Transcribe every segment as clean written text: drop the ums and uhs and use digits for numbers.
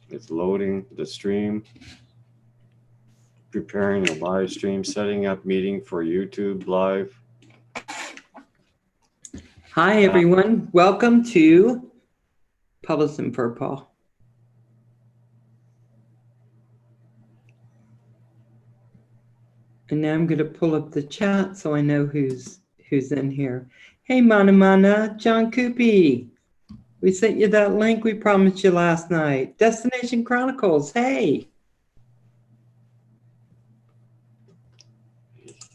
It's loading the stream. Preparing a live stream, setting up meeting for YouTube Live. Hi, everyone. Welcome to Puddles and Furball. And now I'm going to pull up the chat so I know who's in here. Hey, Mana, John Coopy. We sent you that link we promised you last night. Destination Chronicles. Hey.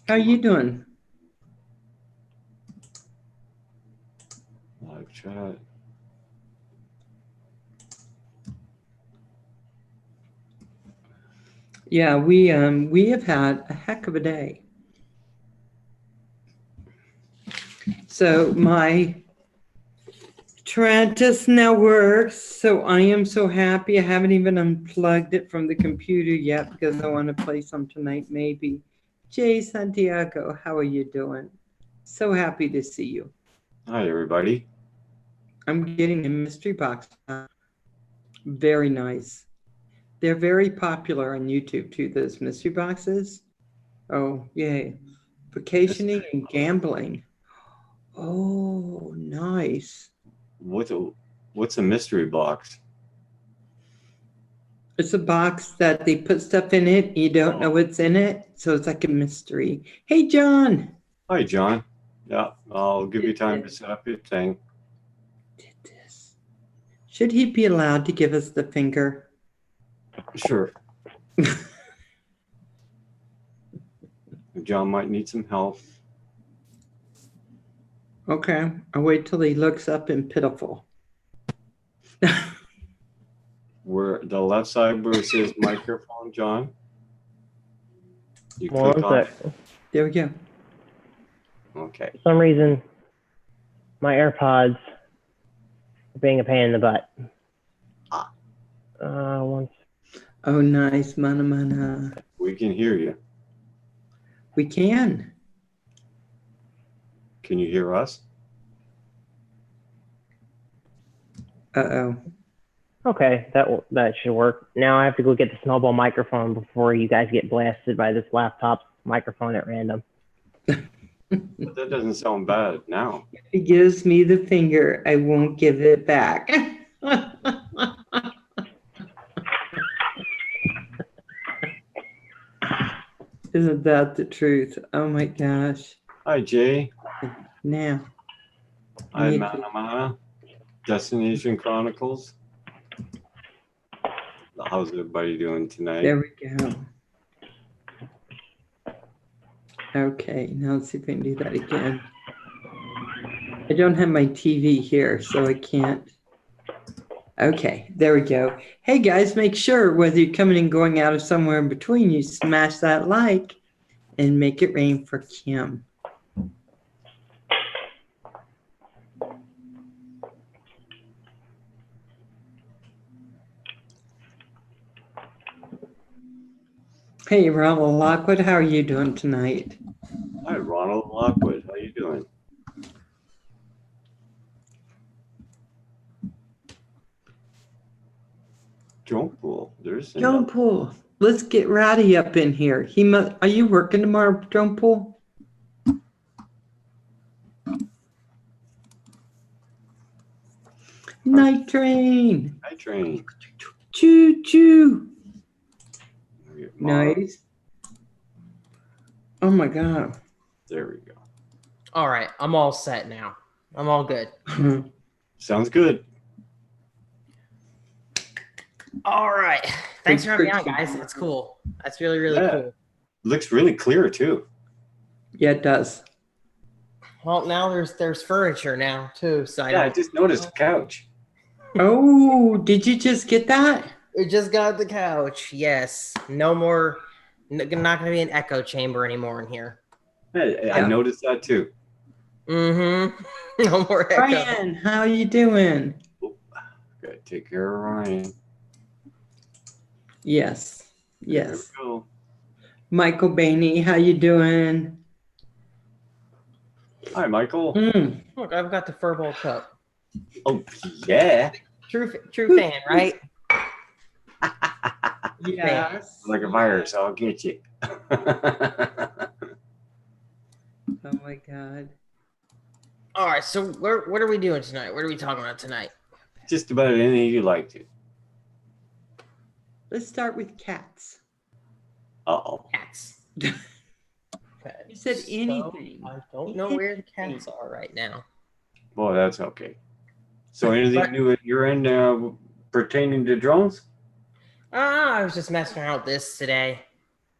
How you doing? Live chat. Yeah, we have had a heck of a day. So my Tarantus now works, so I am so happy. I haven't even unplugged it from the computer yet because I want to play some tonight, maybe. Jay Santiago, how are you doing? So happy to see you. Hi, everybody. I'm getting a mystery box now. Very nice. They're very popular on YouTube too, those mystery boxes. Oh, yay. Vacationing and gambling. Oh, nice. What's a mystery box? It's a box that they put stuff in it. You don't know what's in it. So it's like a mystery. Hey, John. Hi, John. Yeah, I'll give you time to set up your thing. Did this. Should he be allowed to give us the finger? Sure. John might need some help. Okay. I'll wait till he looks up in pitiful. Where the left side where it says microphone, John. You click on it. There we go. Okay. For some reason, my AirPods are being a pain in the butt. Once. Oh, nice. Mana. We can hear you. We can. Can you hear us? Uh-oh. Okay, that should work. Now I have to go get the snowball microphone before you guys get blasted by this laptop's microphone at random. But that doesn't sound bad now. If he gives me the finger, I won't give it back. Isn't that the truth? Oh my gosh. Hi, Jay. Now. Hi, Mana. Destination Chronicles. How's everybody doing tonight? There we go. Okay, now let's see if I can do that again. I don't have my TV here, so I can't. Okay, there we go. Hey guys, make sure whether you're coming and going out or somewhere in between, you smash that like and make it rain for Kim. Hey, Ronald Lockwood, how are you doing tonight? Hi, Ronald Lockwood. How you doing? Drone pool. There's Drone pool. Let's get Rowdy up in here. Are you working tomorrow, Drone pool? Night train. Night train. Choo choo. Nice. Oh my God. There we go. All right, I'm all set now. I'm all good. Sounds good. All right. Thanks for having me on, guys. That's cool. That's really, really cool. Looks really clear too. Yeah, it does. Well, now there's furniture now too. So I just noticed a couch. Oh, did you just get that? We just got the couch. Yes. No more. Not going to be an echo chamber anymore in here. Hey, I noticed that too. Mm-hmm. No more echo. Ryan, how you doing? Oh, gotta take care of Ryan. Yes. Yes. There we go. Michael Bainey, how you doing? Hi, Michael. Look, I've got the Furball cup. Oh, yeah. True fan, right? Yes. Like a virus, I'll get you. Oh my God. All right, so what are we doing tonight? What are we talking about tonight? Just about anything you like to. Let's start with cats. Uh-oh. Cats. Okay. You said So, anything. I don't know where the cats are right now. Boy, that's okay. So anything new at your end pertaining to drones? I was just messing around with this today.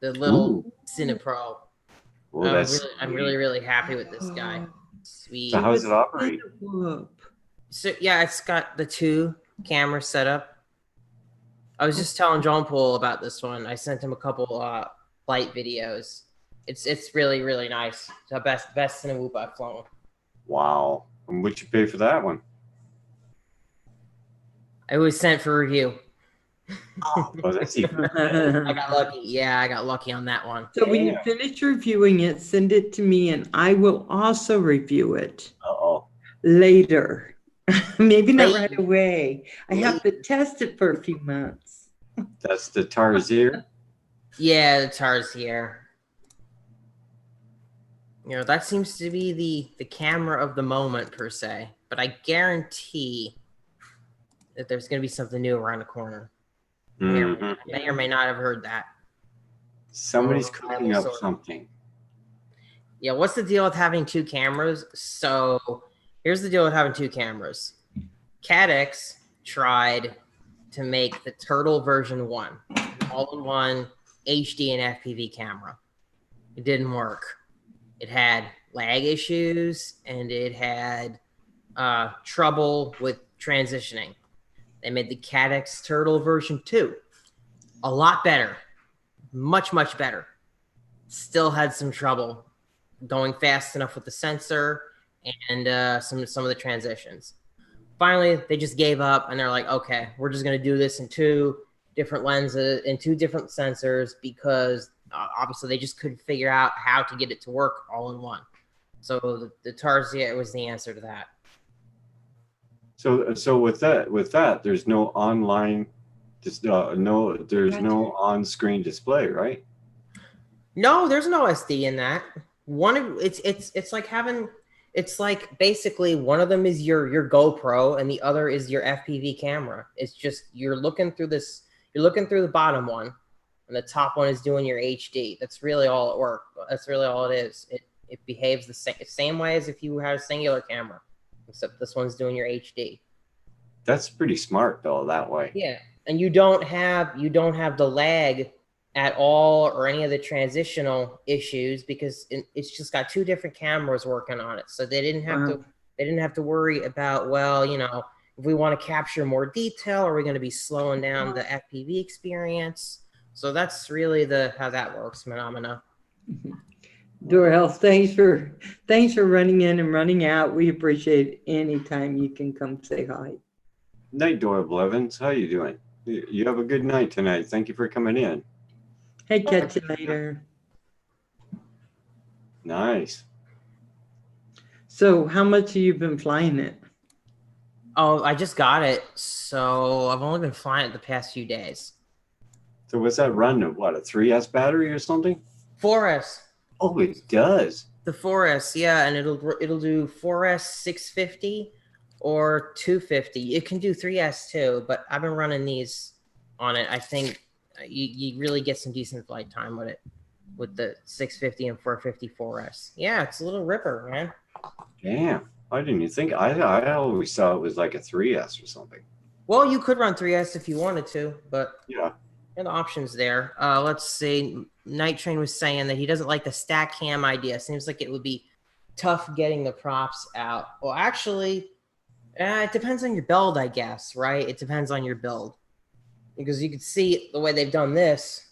The little Cinepro. Well, I'm really happy with this guy. Sweet. So how does it operate? So yeah, it's got the 2 cameras set up. I was just telling John Paul about this one. I sent him a couple flight videos. It's really nice. It's the best Cinewhoop I've flown. Wow. And what'd you pay for that one? It was sent for review. Oh, that's even. I got lucky. Yeah, I got lucky on that one. So when you finish reviewing it, send it to me and I will also review it Uh-oh. later. Maybe not right away. I have to test it for a few months. That's the Tarsier? Yeah, the Tarsier. You know, that seems to be the camera of the moment per se. But I guarantee that there's going to be something new around the corner. May or may not have heard that. Somebody's cooking up something. Yeah, what's the deal with having 2 cameras? So here's the deal with having 2 cameras. Cadex tried to make the Turtle version 1, all-in-one HD and FPV camera. It didn't work. It had lag issues and it had trouble with transitioning. They made the Cadex Turtle version 2. A lot better. Much better. Still had some trouble going fast enough with the sensor and some of the transitions. Finally, they just gave up and they're like, okay, we're just going to do this in 2 different lenses and 2 different sensors because obviously they just couldn't figure out how to get it to work all in one. So the Tarsier was the answer to that. So with that, there's no online, there's no on-screen display, right? No, there's no SD in that. It's like having, it's like basically one of them is your GoPro and the other is your FPV camera. It's just you're looking through the bottom one, and the top one is doing your HD. That's really all it works. That's really all it is. It behaves the same way as if you had a singular camera, except this one's doing your HD. That's pretty smart though, that way. Yeah, and you don't have the lag at all or any of the transitional issues because it's just got 2 different cameras working on it. So they didn't have to worry about, well, you know, if we want to capture more detail, are we going to be slowing down the FPV experience? So that's really how that works, phenomena. Dorel, thanks for running in and running out. We appreciate any time you can come say hi. Night, Dora Blevins. How you doing? You have a good night tonight. Thank you for coming in. Hey, catch you later. Nice. So how much have you been flying it? Oh, I just got it. So I've only been flying it the past few days. So what's that run of, what, a 3S battery or something? 4S. Oh, it does. The 4S, yeah, and it'll do 4S 650 or 250. It can do 3S too, but I've been running these on it. I think you really get some decent flight time with it, with the 650 and 450 4S. Yeah, it's a little ripper, man. Damn, I didn't even think. I always thought it was like a 3S or something. Well, you could run 3S if you wanted to, but yeah, the options there. Let's see. Night Train was saying that he doesn't like the stack cam idea. Seems like it would be tough getting the props out. Well, actually, it depends on your build, I guess, right? It depends on your build. Because you can see the way they've done this,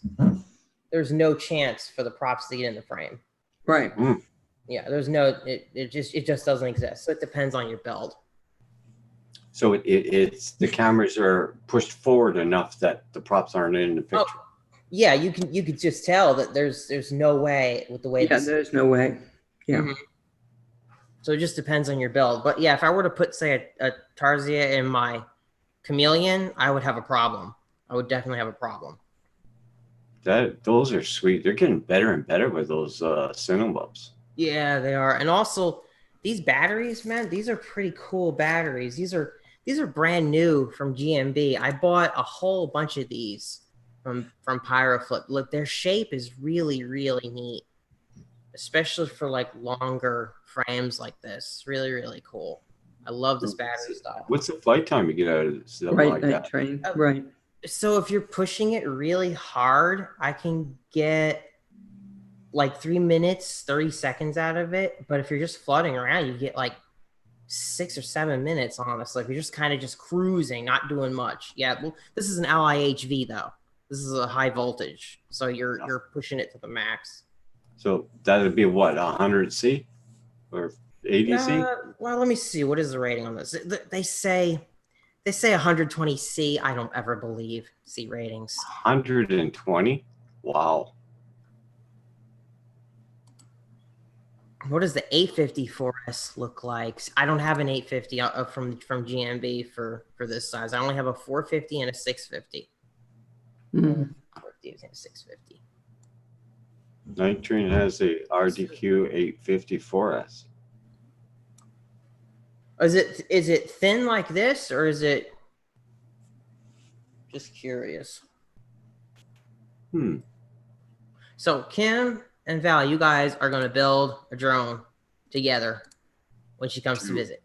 there's no chance for the props to get in the frame. Right. Mm. Yeah, there's no, it just doesn't exist. So it depends on your build. So it's the cameras are pushed forward enough that the props aren't in the picture. Oh, yeah, you could just tell that there's no way with the way. Yeah, there's no way. Yeah. Mm-hmm. So it just depends on your build. But yeah, if I were to put, say, a Tarsier in my Chameleon, I would have a problem. I would definitely have a problem. Those are sweet. They're getting better and better with those Cinnabons. Yeah, they are. And also these batteries, man, these are pretty cool batteries. These are brand new from GMB. I bought a whole bunch of these from Pyroflip. Look, their shape is really, really neat, especially for like longer frames like this. Really, really cool. I love this battery style. What's the flight time you get out of something Right, like night that? train. Right. So if you're pushing it really hard, I can get like 3 minutes, 30 seconds out of it. But if you're just floating around, you get like 6 or 7 minutes, honestly. If you're just kind of just cruising, not doing much. Yeah, well, this is an LIHV though. This is a high voltage, so you're pushing it to the max. So that would be what, 100C or 80C? Well, let me see. What is the rating on this? They say 120C. I don't ever believe C ratings. 120? Wow. What does the 854S look like? I don't have an 850 from GMB for this size. I only have a 450 and a 650. Mm. 450 and a 650. Night Train has a RDQ 854S. Is it thin like this, or is it just curious? So Kim and Val, you guys are going to build a drone together when she comes to visit.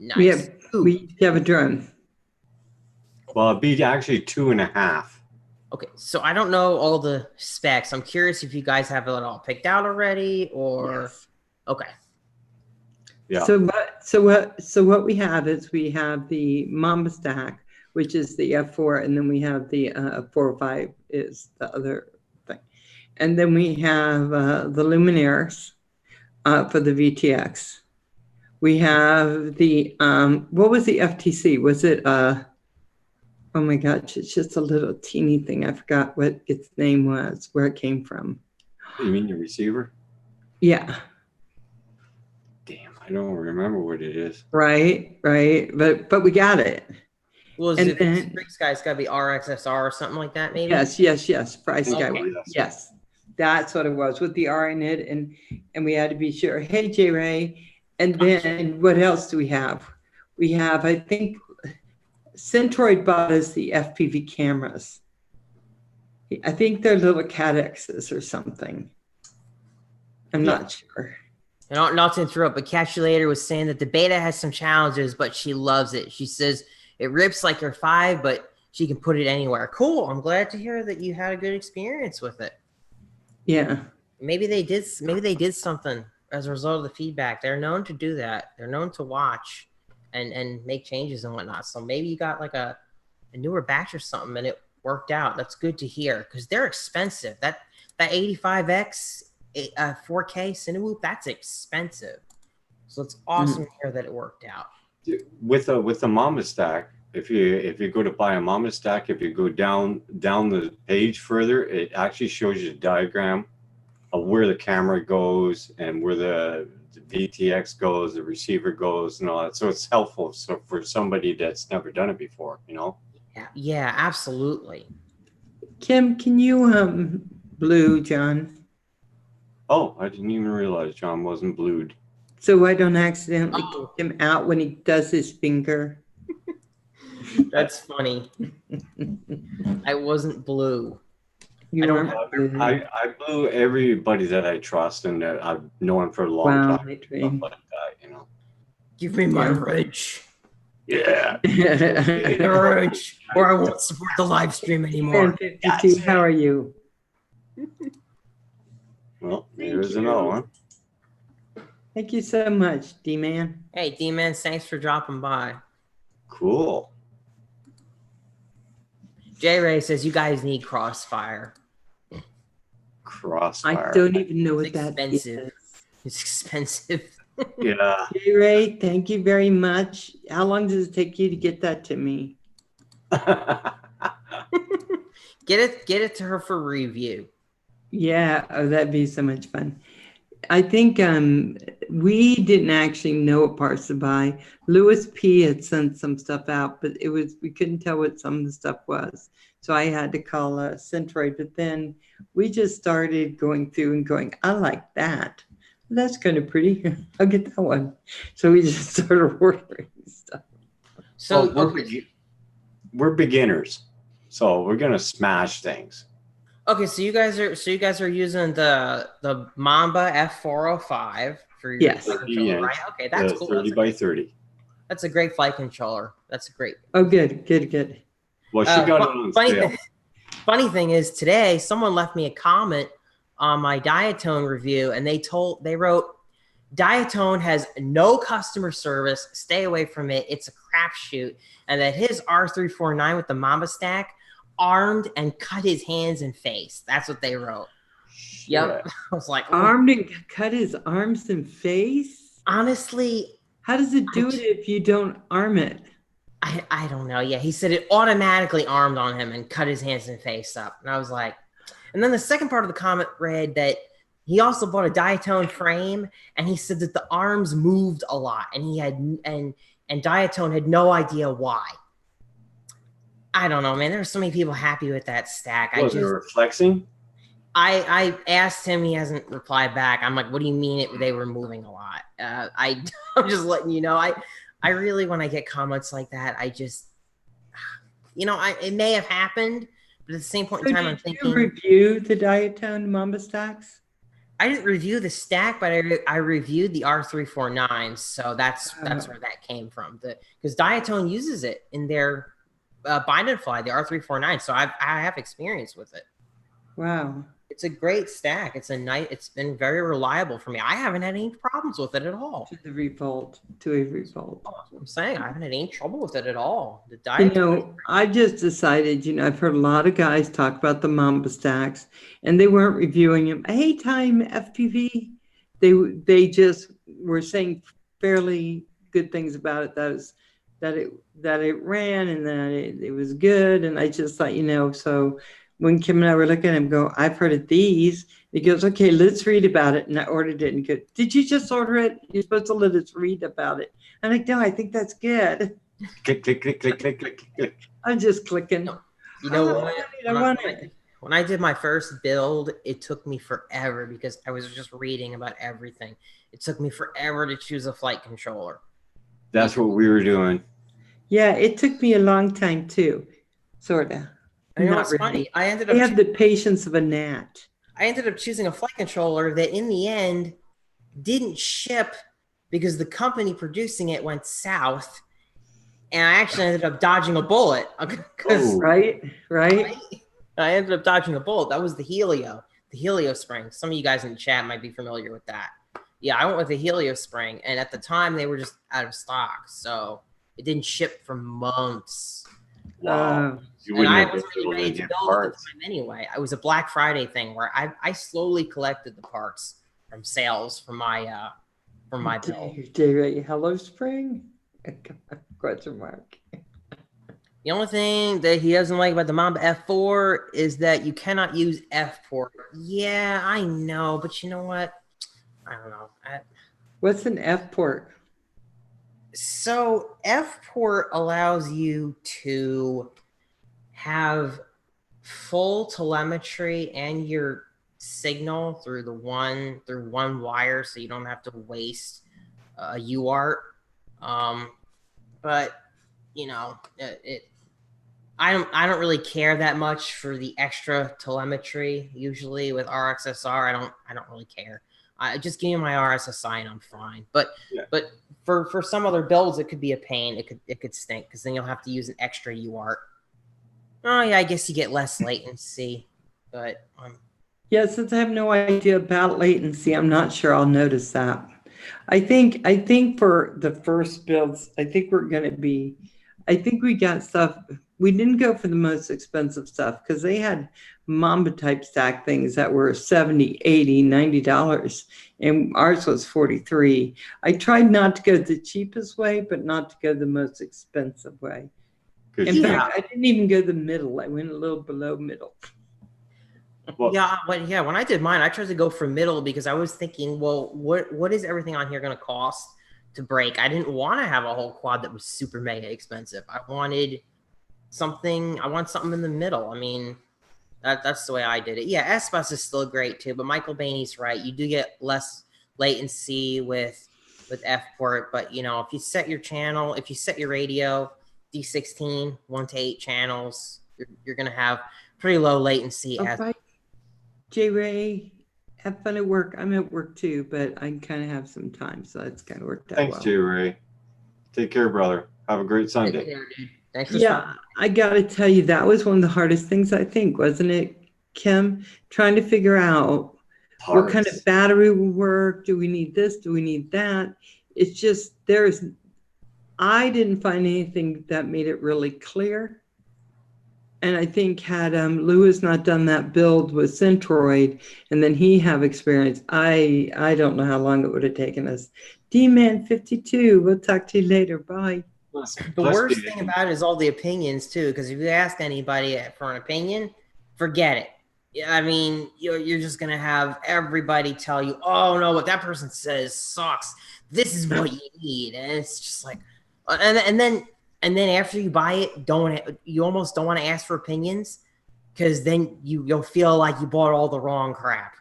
Nice. We have a drone. Well, it'd be actually 2.5. Okay, so I don't know all the specs. I'm curious if you guys have it all picked out already, or Yes. Okay. Yeah. So what we have is we have the Mamba stack, which is the F4, and then we have the 4.5 is the other thing, and then we have the Luminaires for the VTX. We have the what was the FTC? Was it oh my gosh, it's just a little teeny thing. I forgot what its name was, where it came from. You mean your receiver? Yeah. Damn, I don't remember what it is. Right. But we got it. Well, And is then- it Sprig's guy's got to be RXSR or something like that, maybe? Yes. Price Okay. guy. Yes. That's what it was with the R in it. And we had to be sure. Hey, J Ray. And then what else do we have? We have, I think, Centroid bought us the FPV cameras. I think they're little CADXs or something. I'm not sure. And not to interrupt, but Catch You Later was saying that the beta has some challenges, but she loves it. She says it rips like her 5, but she can put it anywhere. Cool. I'm glad to hear that you had a good experience with it. Yeah. Maybe they did something as a result of the feedback. They're known to do that. They're known to watch and make changes and whatnot. So maybe you got like a newer batch or something and it worked out. That's good to hear because they're expensive. That 85X 4K Cinewoop, that's expensive. So it's awesome to hear that it worked out. With the Mama stack, if you go to buy a Mama stack, if you go down the page further, it actually shows you a diagram of where the camera goes and where the VTX goes, the receiver goes, and all that. So it's helpful. So for somebody that's never done it before, you know. Yeah, absolutely. Kim, can you blue John? Oh, I didn't even realize John wasn't blued. So I don't accidentally kick him out when he does his finger. That's funny. I wasn't blue. You I don't weren't blue. I blew everybody that I trust and that I've known for a long Wow, time. my Stuff dream. like that, you know. Give me my Yeah. wrench. Yeah. Wrench, or I won't support the live stream anymore. 52, how are you? Well, here's another one. Thank you so much, D-Man. Hey, D-Man, thanks for dropping by. Cool. J-Ray says you guys need Crossfire. Crossfire. I don't even know what It's that expensive. is. It's expensive. Yeah. Hey, Ray, thank you very much. How long does it take you to get that to me? Get it to her for review. Yeah, oh, that'd be so much fun. I think we didn't actually know what parts to buy. Louis P had sent some stuff out, but we couldn't tell what some of the stuff was. So I had to call Centroid, but then we just started going through and going, I like that. That's kind of pretty. I'll get that one. So we just started ordering stuff. So we're beginners, so we're gonna smash things. okay, so you guys are using the Mamba F405 for your Yes. flight controller, right? Okay, that's cool. 30 by 30. That's a great flight controller. That's great. Oh, good. Well, she got it on sale. Funny thing is, today someone left me a comment on my Diatone review, and they wrote, Diatone has no customer service. Stay away from it. It's a crapshoot. And that his R349 with the Mamba stack armed and cut his hands and face. That's what they wrote. Yep. I was like, armed and cut his arms and face? Honestly, how does it do it if you don't arm it? I don't know. Yeah, he said it automatically armed on him and cut his hands and face up. And I was like, and then the second part of the comment read that he also bought a Diatone frame, and he said that the arms moved a lot, and he had and Diatone had no idea why. I don't know, man. There are so many people happy with that stack. They were flexing? I asked him, he hasn't replied back. I'm like, what do you mean they were moving a lot? I'm just letting you know. I really, when I get comments like that, I just, it may have happened, but at the same point in time, I'm thinking. Did you review the Diatone Mamba stacks? I didn't review the stack, but I reviewed the R349, so that's where that came from. Because Diatone uses it in their bind and fly, the R349, so I have experience with it. Wow. It's a great stack. It's been very reliable for me. I haven't had any problems with it at all. To a revolt. That's what I'm saying. I haven't had any trouble with it at all. I just decided, I've heard a lot of guys talk about the Mamba stacks, and they weren't reviewing them. Hey, time FPV, they just were saying fairly good things about it. That it ran and that it was good. And I just thought, so when Kim and I were looking at him, I've heard of these. He goes, okay, let's read about it. And I ordered it and go, did you just order it? You're supposed to let us read about it. I'm like, no, I think that's good. Click. I'm just clicking. You know what? When I did my first build, it took me forever because I was just reading about everything. It took me forever to choose a flight controller. That's what we were doing. Yeah, it took me a long time too, sort of. It's funny. I have the patience of a gnat. I ended up choosing a flight controller that in the end didn't ship because the company producing it went south, and I actually ended up dodging a bullet. Right. I ended up dodging a bullet. That was the Helio spring. Some of you guys in the chat might be familiar with that. Yeah, I went with the Helio spring, and at the time they were just out of stock, so it didn't ship for months. Wow. And I wasn't really ready to build at the time anyway. It was a Black Friday thing where I slowly collected the parts from sales for my build. Hello Spring? Question mark. The only thing that he doesn't like about the Mamba F4 is that you cannot use F port. Yeah, I know, but you know what? I don't know. What's an F port? So F port allows you to have full telemetry and your signal through one wire, so you don't have to waste a UART. But I don't really care that much for the extra telemetry. Usually with RxSR, I don't really care. I just give me my RSSI and I'm fine. But for some other builds, it could be a pain. It could stink because then you'll have to use an extra UART. Oh yeah, I guess you get less latency, but yeah, since I have no idea about latency, I'm not sure I'll notice that. I think for the first builds, I think we got stuff. We didn't go for the most expensive stuff because they had Mamba type stack things that were $70, $80, $90, and ours was $43. I tried not to go the cheapest way, but not to go the most expensive way. In fact, I didn't even go the middle. I went a little below middle. Well, Yeah, when I did mine, I tried to go for middle because I was thinking, well, what is everything on here going to cost to break? I didn't want to have a whole quad that was super mega expensive. I want something in the middle. I mean, that's the way I did it. Yeah, S-Bus is still great too, but Michael Bainey's right. You do get less latency with F-port, but you know, if you set your radio D16 1 to 8 channels, you're going to have pretty low latency as Bye, J Ray. Have fun at work. I'm at work too, but I kind of have some time, so it's kind of worked out thanks, well. J. Ray. Take care, brother. Have a great Sunday. Take care, dude. Thanks for Yeah, I got to tell you, that was one of the hardest things, I think, wasn't it, Kim? Trying to figure out what kind of Parts. battery will work. Do we need this? Do we need that? It's just, I didn't find anything that made it really clear. And I think had Lewis not done that build with Centroid and then he have experience, I don't know how long it would have taken us. D-Man 52, we'll talk to you later. Bye. The worst thing about it is all the opinions too, because if you ask anybody for an opinion, forget it. Yeah, I mean, you're just gonna have everybody tell you, "Oh no, what that person says sucks. This is what you need," and it's just like, and then after you buy it, you almost don't want to ask for opinions because then you'll feel like you bought all the wrong crap.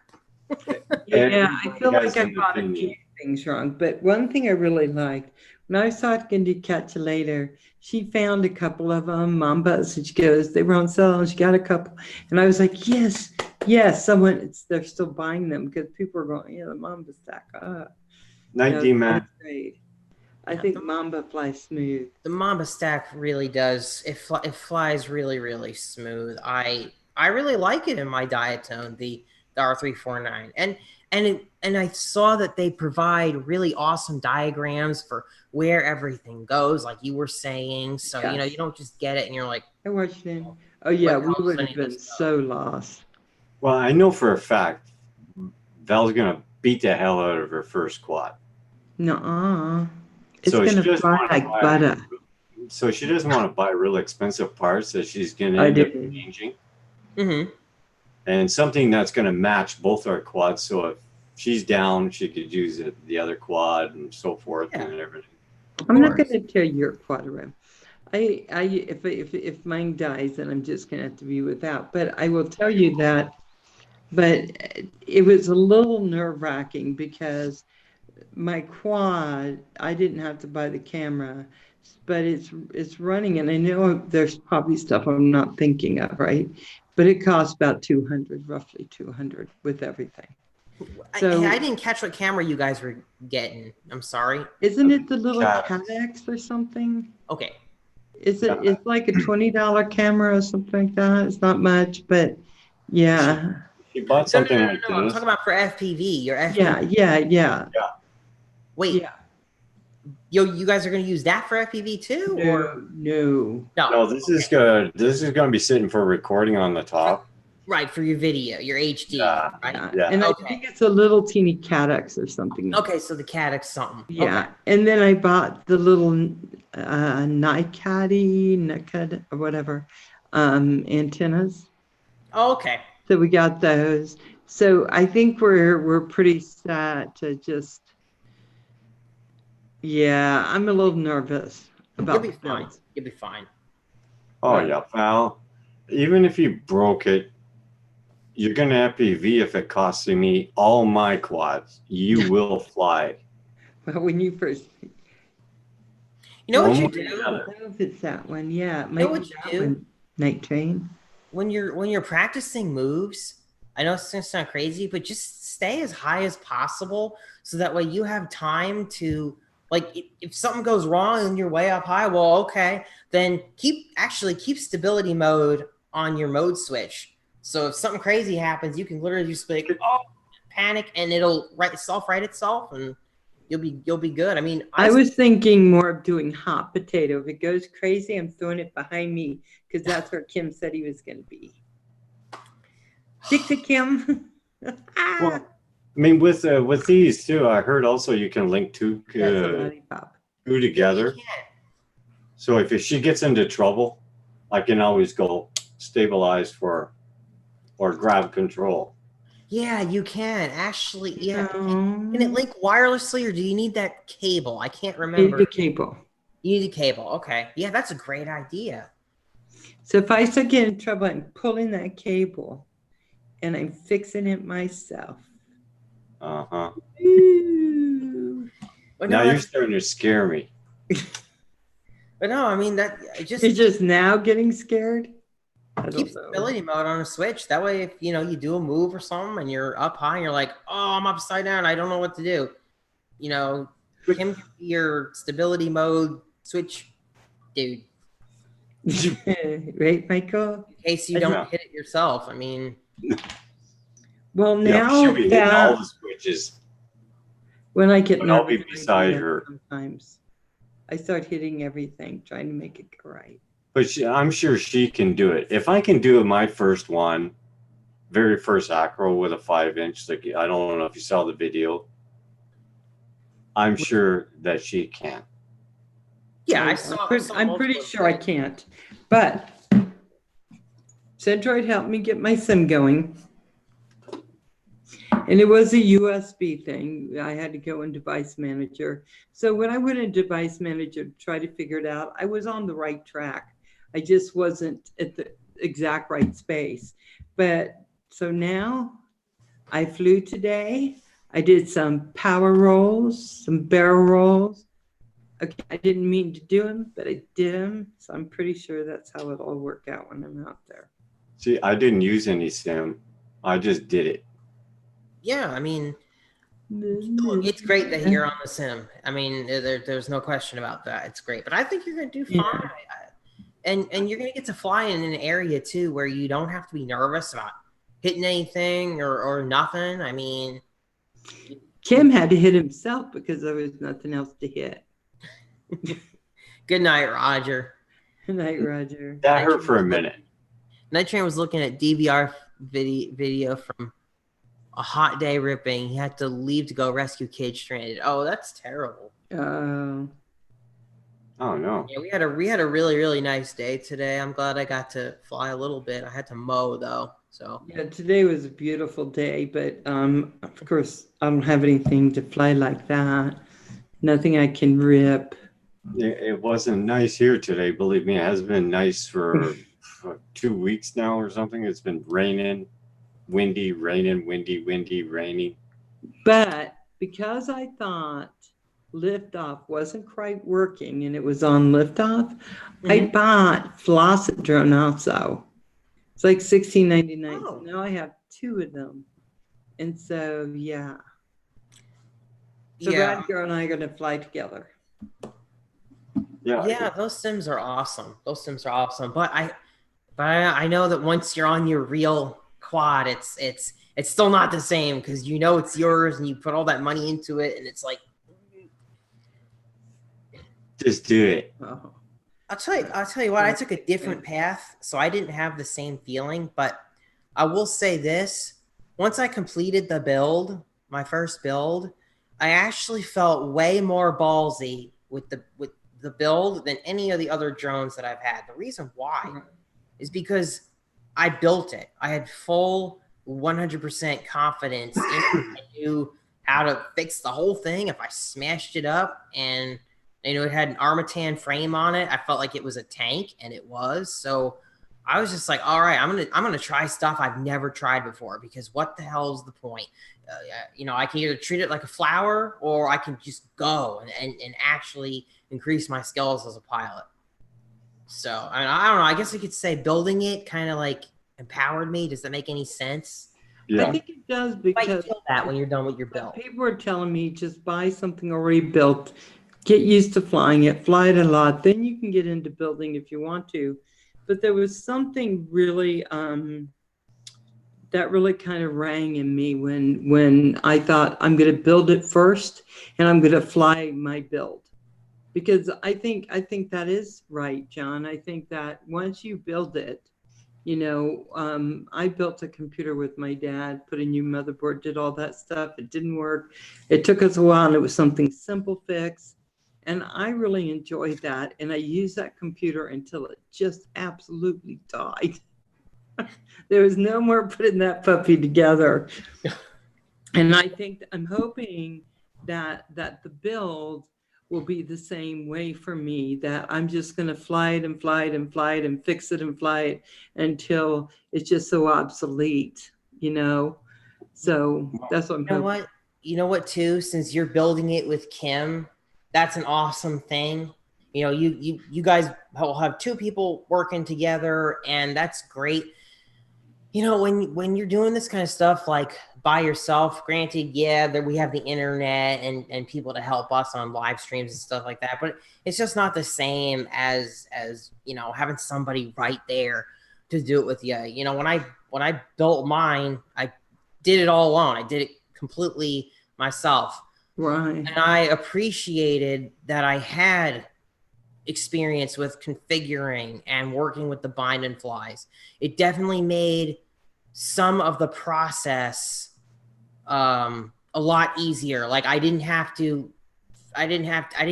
Yeah, I feel like I bought a few things wrong, but one thing I really liked, when I saw it going to catch later, she found a couple of them, Mambas, and she goes, they were on sale, and she got a couple, and I was like, yes, they're still buying them because people are going, yeah, the Mamba stack up. Night, D-Man. Great. I think Mamba flies smooth. The Mamba stack really does. It flies really, really smooth. I really like it in my Diatone, the R349, and I saw that they provide really awesome diagrams for where everything goes, like you were saying. So Yes. you know, you don't just get it and you're like, I watched it. Oh yeah, we else would I have need to been know? so lost. Well, I know for a fact Val's gonna beat the hell out of her first quad. Nuh-uh. It's So she gonna doesn't fly wanna like buy- butter. So she doesn't want to buy real expensive parts that she's gonna I end up didn't. changing, mm-hmm. and something that's gonna match both our quads. So if she's down, she could use the other quad and so forth and everything. I'm not going to tear your quad around. If mine dies, then I'm just going to have to be without. But I will tell you that. But it was a little nerve-wracking because my quad, I didn't have to buy the camera, but it's running, and I know there's probably stuff I'm not thinking of, right? But it costs about $200, roughly $200 with everything. So I didn't catch what camera you guys were getting. I'm sorry. isn't it the little Cat. Cat-X or something? Okay. It's like a $20 camera or something like that. It's not much, but yeah. She bought something like I'm this. talking about for FPV. Your FPV. Yeah. Wait. Yeah. You guys are going to use that for FPV too, or No. No, this is gonna be sitting for recording on the top. right for your video, your HD, right? Yeah. And I think it's a little teeny Cat-X or something. Okay, so the Cat-X something. Yeah. Okay. And then I bought the little Nikad or whatever antennas. Oh, okay. So we got those. So I think we're pretty set to just. Yeah, I'm a little nervous about You'll be fine. builds. You'll be fine. Oh yeah, Val. Even if you broke it, you're gonna FPV if it costs me all my quads. You will fly. Well, when you first. You know what One you way or do? I don't know if it's that one. Yeah, it know might what be you that do? one. Night Train. When you're practicing moves, I know it's gonna sound crazy, but just stay as high as possible so that way you have time to, like, if something goes wrong and you're way up high, well, okay, then keep stability mode on your mode switch. So if something crazy happens, you can literally just be like, oh, panic, and it'll right itself, and you'll be good. I mean, I was thinking more of doing hot potato. If it goes crazy, I'm throwing it behind me because that's where Kim said he was going to be. Stick to Kim. Well, I mean, with these too, I heard also you can link two That's a lollipop. together. So if she gets into trouble, I can always go stabilize for or grab control. Yeah, you can actually. Yeah, No. can it link wirelessly, or do you need that cable? I can't Need remember. the cable. You need a cable. Okay, yeah, that's a great idea. So if I start getting in trouble, I'm pulling that cable and I'm fixing it myself. Uh-huh. Ooh. But Now no, you're that's- starting to scare me. but no, I mean that it just You're just now getting scared? I keep don't know. stability mode on a Switch. That way, if you do a move or something and you're up high and you're like, oh, I'm upside down, I don't know what to do. Kim can be your stability mode Switch dude. Right, Michael? In case you don't hit it yourself. I mean, Well, Yeah, now she'll be hitting all that the switches. when I get But I'll be nervous, I do beside that her. sometimes. I start hitting everything, trying to make it go right. But I'm sure she can do it. If I can do it, my first one, very first acro with a 5-inch, like I don't know if you saw the video. I'm sure that she can. yeah, I saw. I'm pretty sure I can't. But Centroid helped me get my sim going. And it was a USB thing. I had to go in Device Manager. So when I went in Device Manager to try to figure it out, I was on the right track. I just wasn't at the exact right space. But so now I flew today. I did some power rolls, some barrel rolls. Okay, I didn't mean to do them, but I did them. So I'm pretty sure that's how it'll all work out when I'm out there. See, I didn't use any sim. I just did it. Yeah, I mean, it's great that you're on the sim. I mean, there's no question about that. It's great, but I think you're gonna do fine. Yeah. And you're gonna get to fly in an area too where you don't have to be nervous about hitting anything or nothing. I mean, Kim had to hit himself because there was nothing else to hit. good night, Roger. Good night, Roger. That hurt for a minute. Night Train was looking at DVR video from a hot day ripping. He had to leave to go rescue kids stranded. Oh, that's terrible. Oh no. Yeah, we had a really, really nice day today. I'm glad I got to fly a little bit. I had to mow though. So yeah, today was a beautiful day, but of course I don't have anything to fly like that. Nothing I can rip. It wasn't nice here today. Believe me, it has been nice for 2 weeks now or something. It's been raining, windy, raining, windy, windy, raining. But because I thought liftoff wasn't quite working and it was on liftoff, I bought Flosset drone also. It's like $16.99. So now I have 2 of them. And so yeah. So Radgar and I are gonna fly together. Yeah. those sims are awesome. But I know that once you're on your real quad, it's still not the same because it's yours and you put all that money into it, and it's like, Just do it. Oh. I'll tell you what, I took a different path, so I didn't have the same feeling. But I will say this: once I completed the build, my first build, I actually felt way more ballsy with the build than any of the other drones that I've had. The reason why is because I built it. I had full 100% confidence in it. I knew how to fix the whole thing if I smashed it up, and it had an Armatan frame on it. I felt like it was a tank, and it was. So I was just like, all right, I'm gonna try stuff I've never tried before, because what the hell is the point? I can either treat it like a flower, or I can just go and actually increase my skills as a pilot. So I don't know. I guess I could say building it kind of like empowered me. Does that make any sense? Yeah. I think it does, You might because feel that when you're done with your build. people are telling me just buy something already built, get used to flying it, fly it a lot, then you can get into building if you want to. But there was something really that really kind of rang in me when I thought, I'm going to build it first and I'm going to fly my build. Because I think that is right, John. I think that once you build it, I built a computer with my dad, put a new motherboard, did all that stuff. It didn't work. It took us a while, and it was something simple fix. And I really enjoyed that. And I used that computer until it just absolutely died. There was no more putting that puppy together. And I'm hoping that the build will be the same way for me, that I'm just going to fly it and fly it and fly it and fix it and fly it until it's just so obsolete, So that's what I'm hoping. You know what too, since you're building it with Kim, that's an awesome thing. You guys will have two people working together, and that's great. When you're doing this kind of stuff like by yourself, granted, yeah, that we have the internet and people to help us on live streams and stuff like that, but it's just not the same as having somebody right there to do it with you. When I built mine, I did it all alone. I did it completely myself. Right. And I appreciated that I had experience with configuring and working with the bind and flies. It definitely made some of the process a lot easier. Like I didn't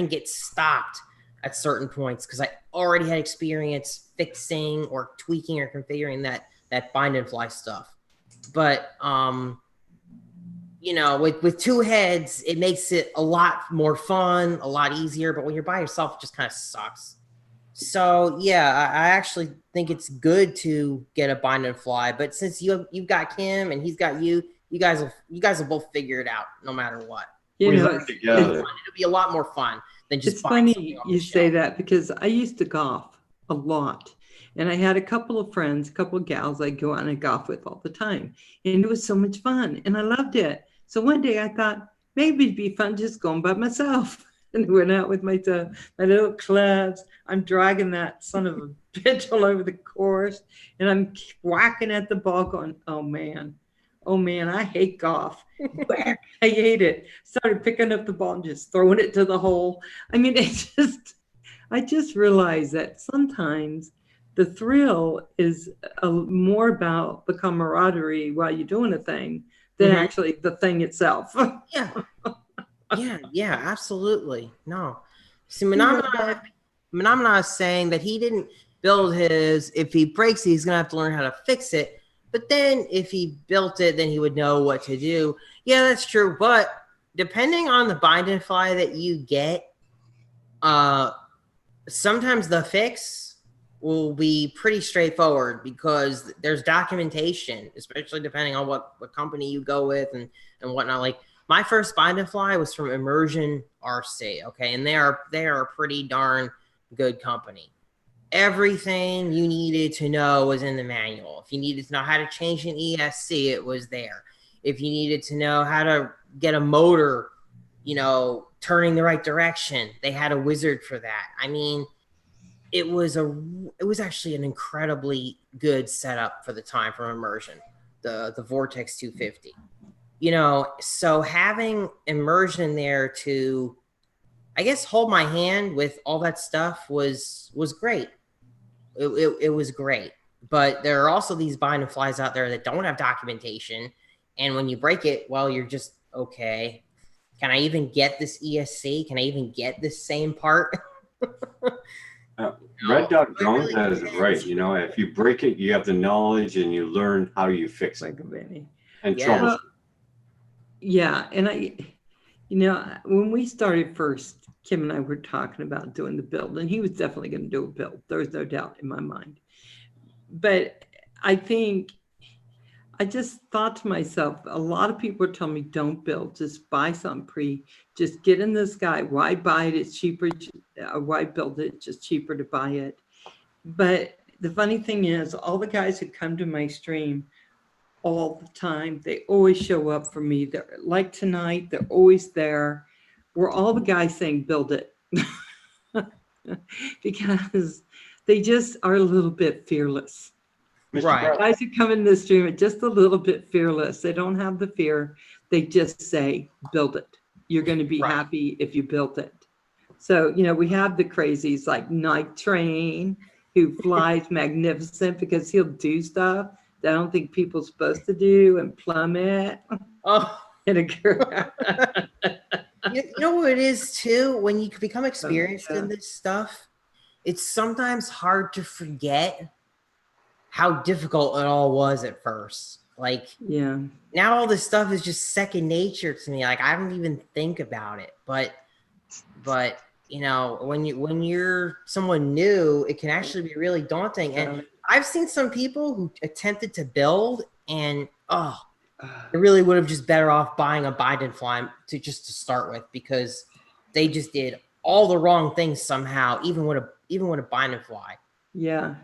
get stopped at certain points because I already had experience fixing or tweaking or configuring that bind and fly stuff. But with two heads, it makes it a lot more fun, a lot easier. But when you're by yourself, it just kind of sucks. So yeah, I actually think it's good to get a bind and fly. But since you've got Kim and he's got you guys will both figure it out no matter what. Together. It'll be a lot more fun than just. It's funny you say that because I used to golf a lot. And I had a couple of friends, a couple of gals I'd go out and golf with all the time. And it was so much fun. And I loved it. So one day I thought, maybe it'd be fun just going by myself. And I went out with my little clubs. I'm dragging that son of a bitch all over the course. And I'm whacking at the ball going, oh man, I hate golf. I hate it. Started picking up the ball and just throwing it to the hole. I mean, I just realized that sometimes the thrill is more about the camaraderie while you're doing a thing than actually the thing itself. Yeah, absolutely. No. See, Menomina is saying that he didn't build his, if he breaks it, he's going to have to learn how to fix it. But then if he built it, then he would know what to do. Yeah, that's true. But depending on the bind and fly that you get, sometimes the fix will be pretty straightforward because there's documentation, especially depending on what company you go with and whatnot. Like my first bind and fly was from Immersion RC, okay, and they are a pretty darn good company. Everything you needed to know was in the manual. If you needed to know how to change an ESC, it was there. If you needed to know how to get a motor, turning the right direction, they had a wizard for that. I mean, it was actually an incredibly good setup for the time from Immersion, the Vortex 250. So having Immersion there to, I guess, hold my hand with all that stuff was great. It was great. But there are also these bind and flies out there that don't have documentation, and when you break it, well, you're just okay. Can I even get this ESC? Can I even get this same part? Red Dog Jones has it right. If you break it, you have the knowledge and you learn how you fix it. And troubleshoot. Yeah. And when we started first, Kim and I were talking about doing the build, and he was definitely going to do a build. There was no doubt in my mind. But I just thought to myself, a lot of people are telling me, don't build, just buy something just get in the sky. Why buy it? It's cheaper. Why build it? It's just cheaper to buy it. But the funny thing is, all the guys who come to my stream all the time, they always show up for me. They're like tonight, they're always there. We're all the guys saying, build it. Because they just are a little bit fearless. Right. Guys who come in this stream are just a little bit fearless. They don't have the fear. They just say, build it. You're going to be happy if you built it. So, we have the crazies like Night Train, who flies magnificent because he'll do stuff that I don't think people are supposed to do and plummet. Oh. You know what it is too? When you become experienced in this stuff, it's sometimes hard to forget how difficult it all was at first. Like Yeah. now all this stuff is just second nature to me. Like I don't even think about it. But you know, when you're someone new, it can actually be really daunting. And I've seen some people who attempted to build and they really would have just better off buying a bind and fly to start with, because they just did all the wrong things somehow, even with a bind and fly. Yeah.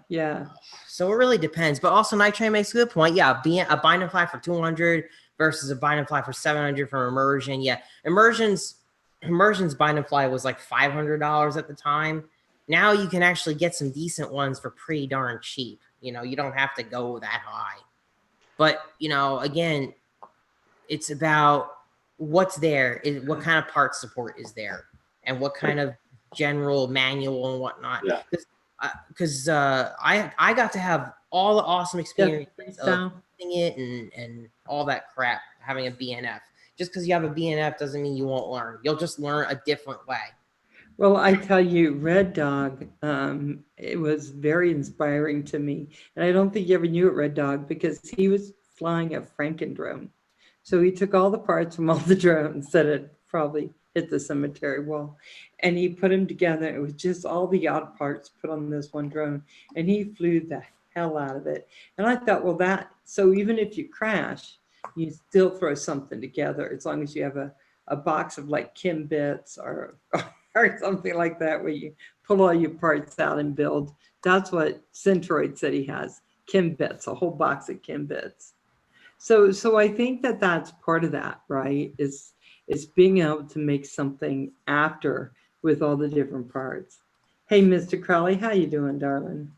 So it really depends. But also Night Train makes a good point. Yeah, being a bind and fly for 200 versus a bind and fly for 700 from immersion. Yeah, immersion's bind and fly was like $500 at the time. Now you can actually get some decent ones for pretty darn cheap. You know, you don't have to go that high. But you know, again, it's about what's there, what kind of part support is there, and what kind of general manual and whatnot. Yeah. Because I got to have all the awesome experience of using it and all that crap, having a BNF. Just because you have a BNF doesn't mean you won't learn. You'll just learn a different way. Well, I tell you, Red Dog, it was very inspiring to me. And I don't think you ever knew it, Red Dog, because he was flying a Franken drone. So he took all the parts from all the drones that had probably hit the cemetery wall, and he put them together. It was just all the odd parts put on this one drone, and he flew the hell out of it. And I thought, well, so even if you crash, you still throw something together, as long as you have a box of like Kim bits or something like that, where you pull all your parts out and build. That's what Centroid said he has, Kim bits, a whole box of Kim bits. So I think that's part of that, right? Is being able to make something after with all the different parts. Hey, Mr. Crowley, how you doing, darling?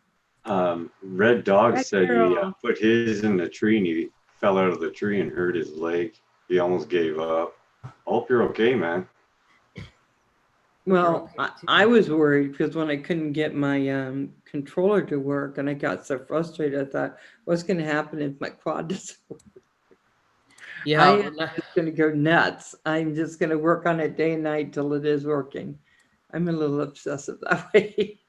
Red Dog said he put his in the tree and he fell out of the tree and hurt his leg. He almost gave up. I hope you're okay, man. Well, I was worried because when I couldn't get my controller to work and I got so frustrated, I thought, what's going to happen if my quad doesn't work? Yeah, I'm just going to go nuts. I'm just going to work on it day and night till it is working. I'm a little obsessive that way.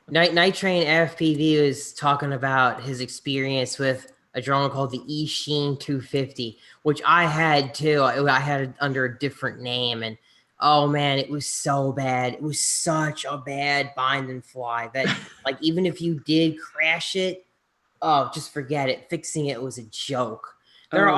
Night Train FPV was talking about his experience with a drone called the E-Sheen 250, which I had too. I had it under a different name, and oh man, it was so bad. It was such a bad bind and fly that like even if you did crash it, oh, just forget it. Fixing it was a joke. There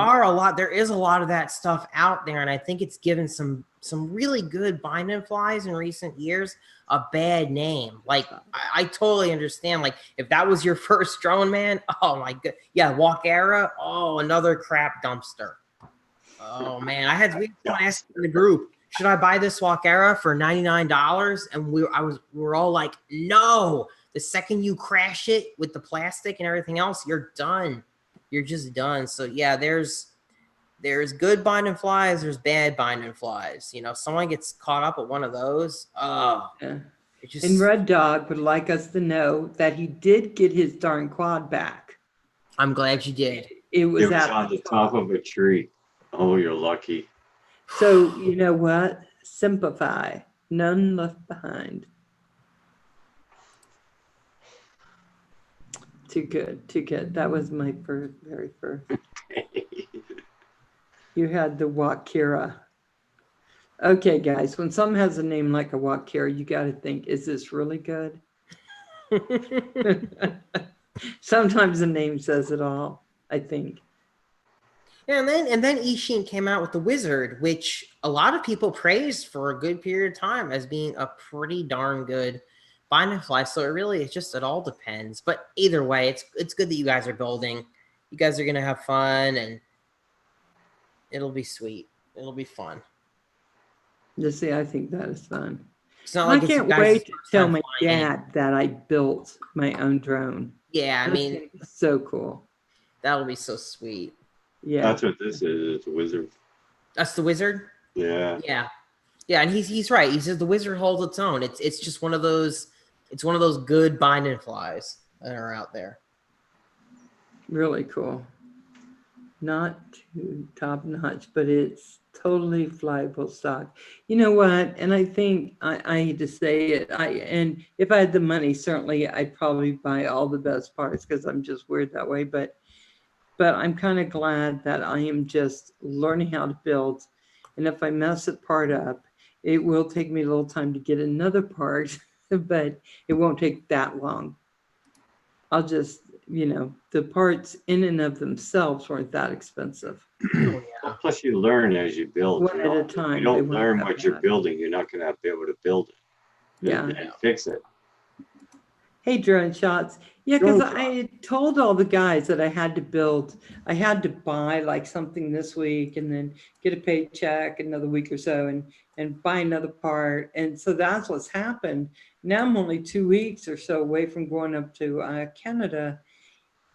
is a lot of that stuff out there, and I think it's given some really good bind and flies in recent years a bad name. Like I totally understand. Like if that was your first drone, man, oh my god, yeah, Walkera, oh, another crap dumpster. Oh man, I had someone ask in the group, should I buy this Walkera for $99? And we were all like, no. The second you crash it with the plastic and everything else, you're done. You're just done. So yeah, there's good bind and flies, there's bad bind and flies. You know, someone gets caught up at one of those. Oh, yeah. And Red Dog would like us to know that he did get his darn quad back. I'm glad you did. It was on the top of a tree. Oh, you're lucky. So you know what? Simplify. None left behind. Too good. That was my very first. You had the Walkera. Okay, guys, when something has a name like a Walkera, you got to think, is this really good? Sometimes the name says it all, I think. Yeah, and then E-Sheen came out with the Wizard, which a lot of people praised for a good period of time as being a pretty darn good bind and fly. So it all depends. But either way, it's good that you guys are building. You guys are gonna have fun, and it'll be sweet. It'll be fun. You see, I think that is fun. It's not like I can't wait to tell my dad that I built my own drone. Yeah, I mean, so cool. That'll be so sweet. Yeah, that's what this is. It's a Wizard. That's the Wizard. Yeah. Yeah, and he's right. He says the Wizard holds its own. It's just one of those. It's one of those good bind and flies that are out there. Really cool. not too top notch, but it's totally flyable stock. You know what? And I think I hate to say it. And if I had the money, certainly I'd probably buy all the best parts because I'm just weird that way. But I'm kind of glad that I am just learning how to build. And if I mess a part up, it will take me a little time to get another part, but it won't take that long. I'll just, the parts in and of themselves weren't that expensive. Oh, Well, plus you learn as you build. One You at know? a time. If you they don't weren't learn that what you're bad. building, you're not going to be able to build it Yeah. and fix it. Hey, drone shots. Yeah, because I told all the guys that I had to buy like something this week and then get a paycheck another week or so and buy another part. And so that's what's happened. Now I'm only 2 weeks or so away from going up to Canada.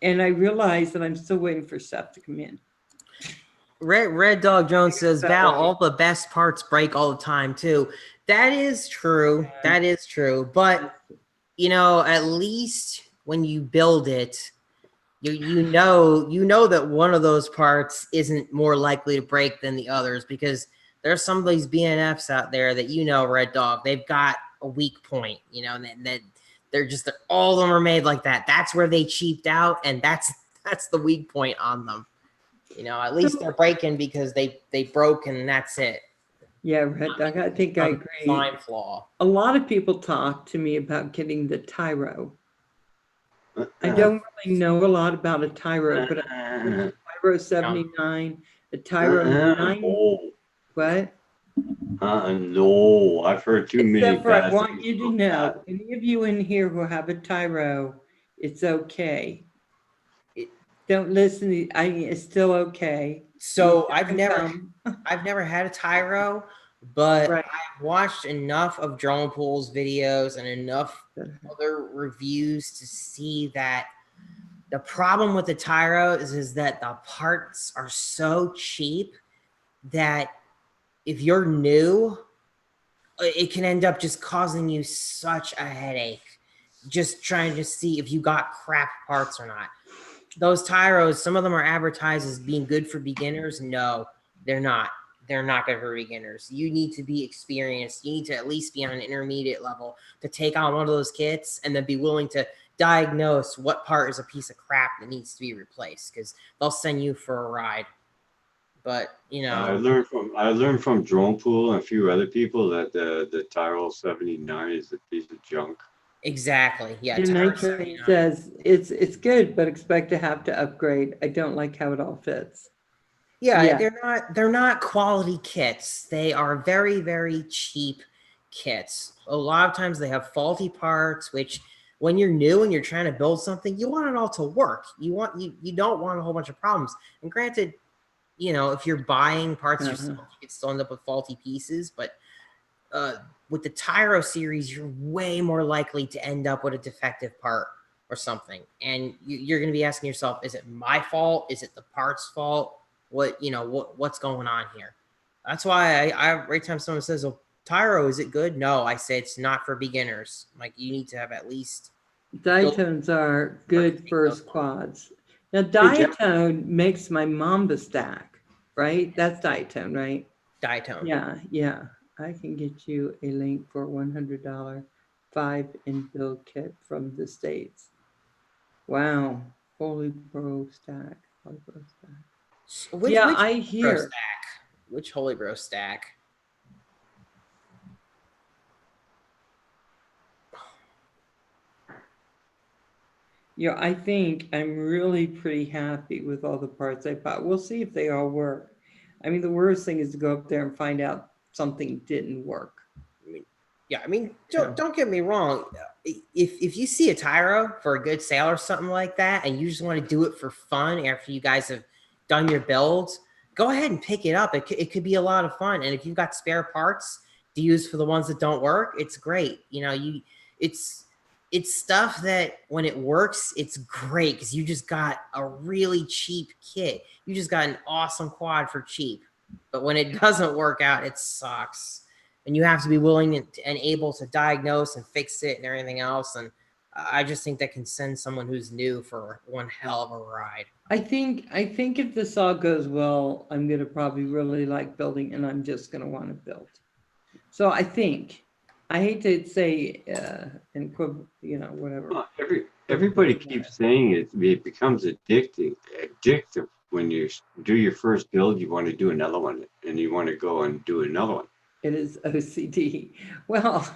And I realize that I'm still waiting for stuff to come in. Red Dog Jones says, Val, all the best parts break all the time too. That is true. That is true. But at least when you build it, you know that one of those parts isn't more likely to break than the others, because there's some of these BNFs out there that Red Dog, they've got a weak point, and that they're all of them are made like that. That's where they cheaped out, and that's the weak point on them. At least they're breaking because they broke and that's it. Yeah, Red Dog, I think I agree. Fine flaw. A lot of people talk to me about getting the Tyro. I don't really know a lot about a Tyro, but a Tyro 79, a Tyro 9. What? No, I've heard too many. Except for I want you to know, any of you in here who have a Tyro, it's okay. Don't listen. It's still okay. So I've never had a Tyro, but I've watched enough of Drone Pool's videos and enough other reviews to see that the problem with the Tyro is that the parts are so cheap that if you're new, it can end up just causing you such a headache just trying to see if you got crap parts or not. Those Tyros, some of them are advertised as being good for beginners. No, they're not. They're not good for beginners. You need to be experienced. You need to at least be on an intermediate level to take on one of those kits and then be willing to diagnose what part is a piece of crap that needs to be replaced, because they'll send you for a ride. But I learned from Drone Pool and a few other people that the Tyro 79 is a piece of junk. Exactly. Yeah. Nitrate says it's good, but expect to have to upgrade. I don't like how it all fits. Yeah, they're not quality kits. They are very, very cheap kits. A lot of times they have faulty parts, which when you're new and you're trying to build something, you want it all to work. You don't want a whole bunch of problems. And granted, if you're buying parts yourself, you could still end up with faulty pieces, but with the Tyro series, you're way more likely to end up with a defective part or something. And you're going to be asking yourself, is it my fault? Is it the part's fault? What's going on here? That's why every time someone says, "Oh, Tyro, is it good?" No, I say it's not for beginners. Like, you need to have at least. Diatones are good first quads. Now, Diatone makes my Mamba stack, right? That's Diatone, right? Diatone. Yeah. I can get you a link for $100 5-in-build kit from the States. Wow. Holy bro stack. Which I hear. Stack? Which Holy Bro stack? I think I'm really pretty happy with all the parts I bought. We'll see if they all work. I mean, the worst thing is to go up there and find out something didn't work. Don't get me wrong. If you see a Tyro for a good sale or something like that, and you just want to do it for fun after you guys have done your builds, go ahead and pick it up. It could be a lot of fun. And if you've got spare parts to use for the ones that don't work, it's great. It's stuff that when it works, it's great because you just got a really cheap kit. You just got an awesome quad for cheap. But when it doesn't work out, it sucks. And you have to be willing and able to diagnose and fix it and everything else. And I just think that can send someone who's new for one hell of a ride. I think if this all goes well, I'm gonna probably really like building, and I'm just gonna want to build. So I think, I hate to say, whatever. Well, everybody keeps saying it becomes addictive when you do your first build. You want to do another one, and you want to go and do another one. It is OCD. Well,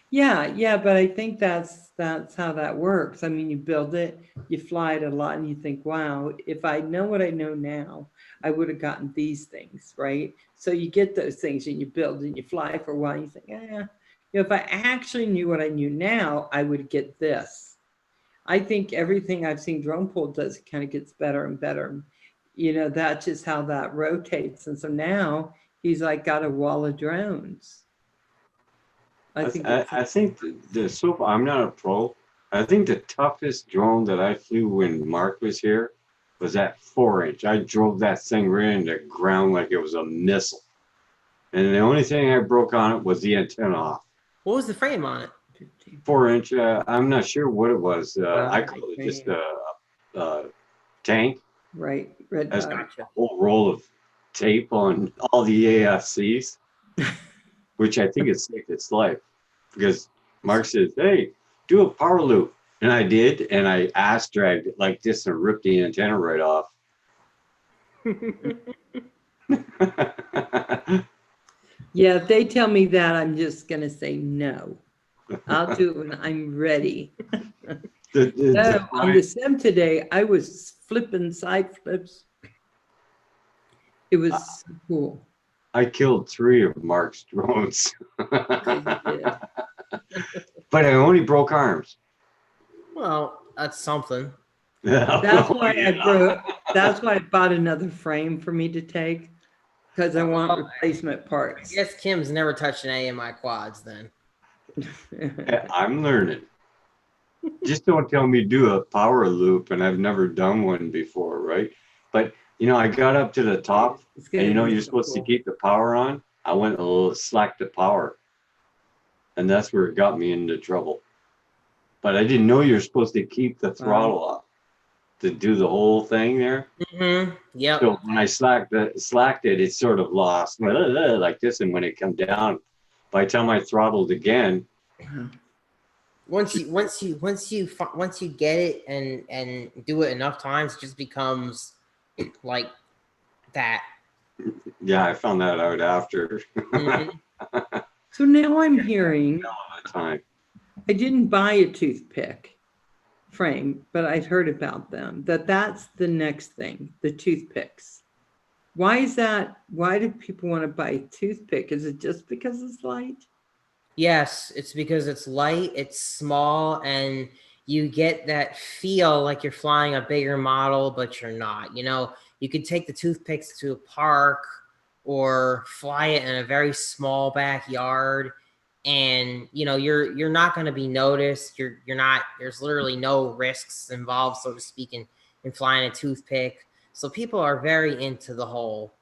yeah, but I think that's how that works. I mean, you build it, you fly it a lot, and you think, wow, if I know what I know now, I would have gotten these things, right? So you get those things and you build and you fly for a while, and you think, if I actually knew what I knew now, I would get this. I think everything I've seen Drone Pool does, it kind of gets better and better. That's just how that rotates. And so now he's like got a wall of drones. I think I'm not a pro. I think the toughest drone that I flew when Mark was here was that 4-inch. I drove that thing right into the ground like it was a missile. And the only thing I broke on it was the antenna off. What was the frame on it? 4-inch. I'm not sure what it was. I call it just a tank. Right. Red That's dot. got a whole roll of tape on all the AFCs, which I think has saved its life. Because Mark says, hey, do a power loop. And I did, and I ass dragged it like this and ripped the antenna right off. Yeah, if they tell me that, I'm just going to say no. I'll do it when I'm ready. On the sim today, I was flipping side flips. It was so cool. I killed 3 of Mark's drones. But I only broke arms. Well, that's something. That's why I bought another frame for me to take, because I want replacement parts. I guess Kim's never touched any of my quads then. I'm learning. Just don't tell me do a power loop, and I've never done one before, right? But I got up to the top, and you're supposed to keep the power on. I went a little slack the power, and that's where it got me into trouble. But I didn't know you're supposed to keep the throttle up to do the whole thing there. Mm-hmm. Yeah. So when I slacked it, it sort of lost like this, and when it come down, by the time I throttled again. Once you get it and do it enough times, it just becomes like that. Yeah, I found that out after. Mm-hmm. So now I'm hearing, time. I didn't buy a toothpick frame, but I'd heard about them, that's the next thing, the toothpicks. Why is that? Why do people want to buy a toothpick? Is it just because it's light? Yes, it's because it's light, it's small, and you get that feel like you're flying a bigger model, but you're not. You could take the toothpicks to a park or fly it in a very small backyard, and you're not going to be noticed. You're not. There's literally no risks involved, so to speak, in flying a toothpick. So people are very into the whole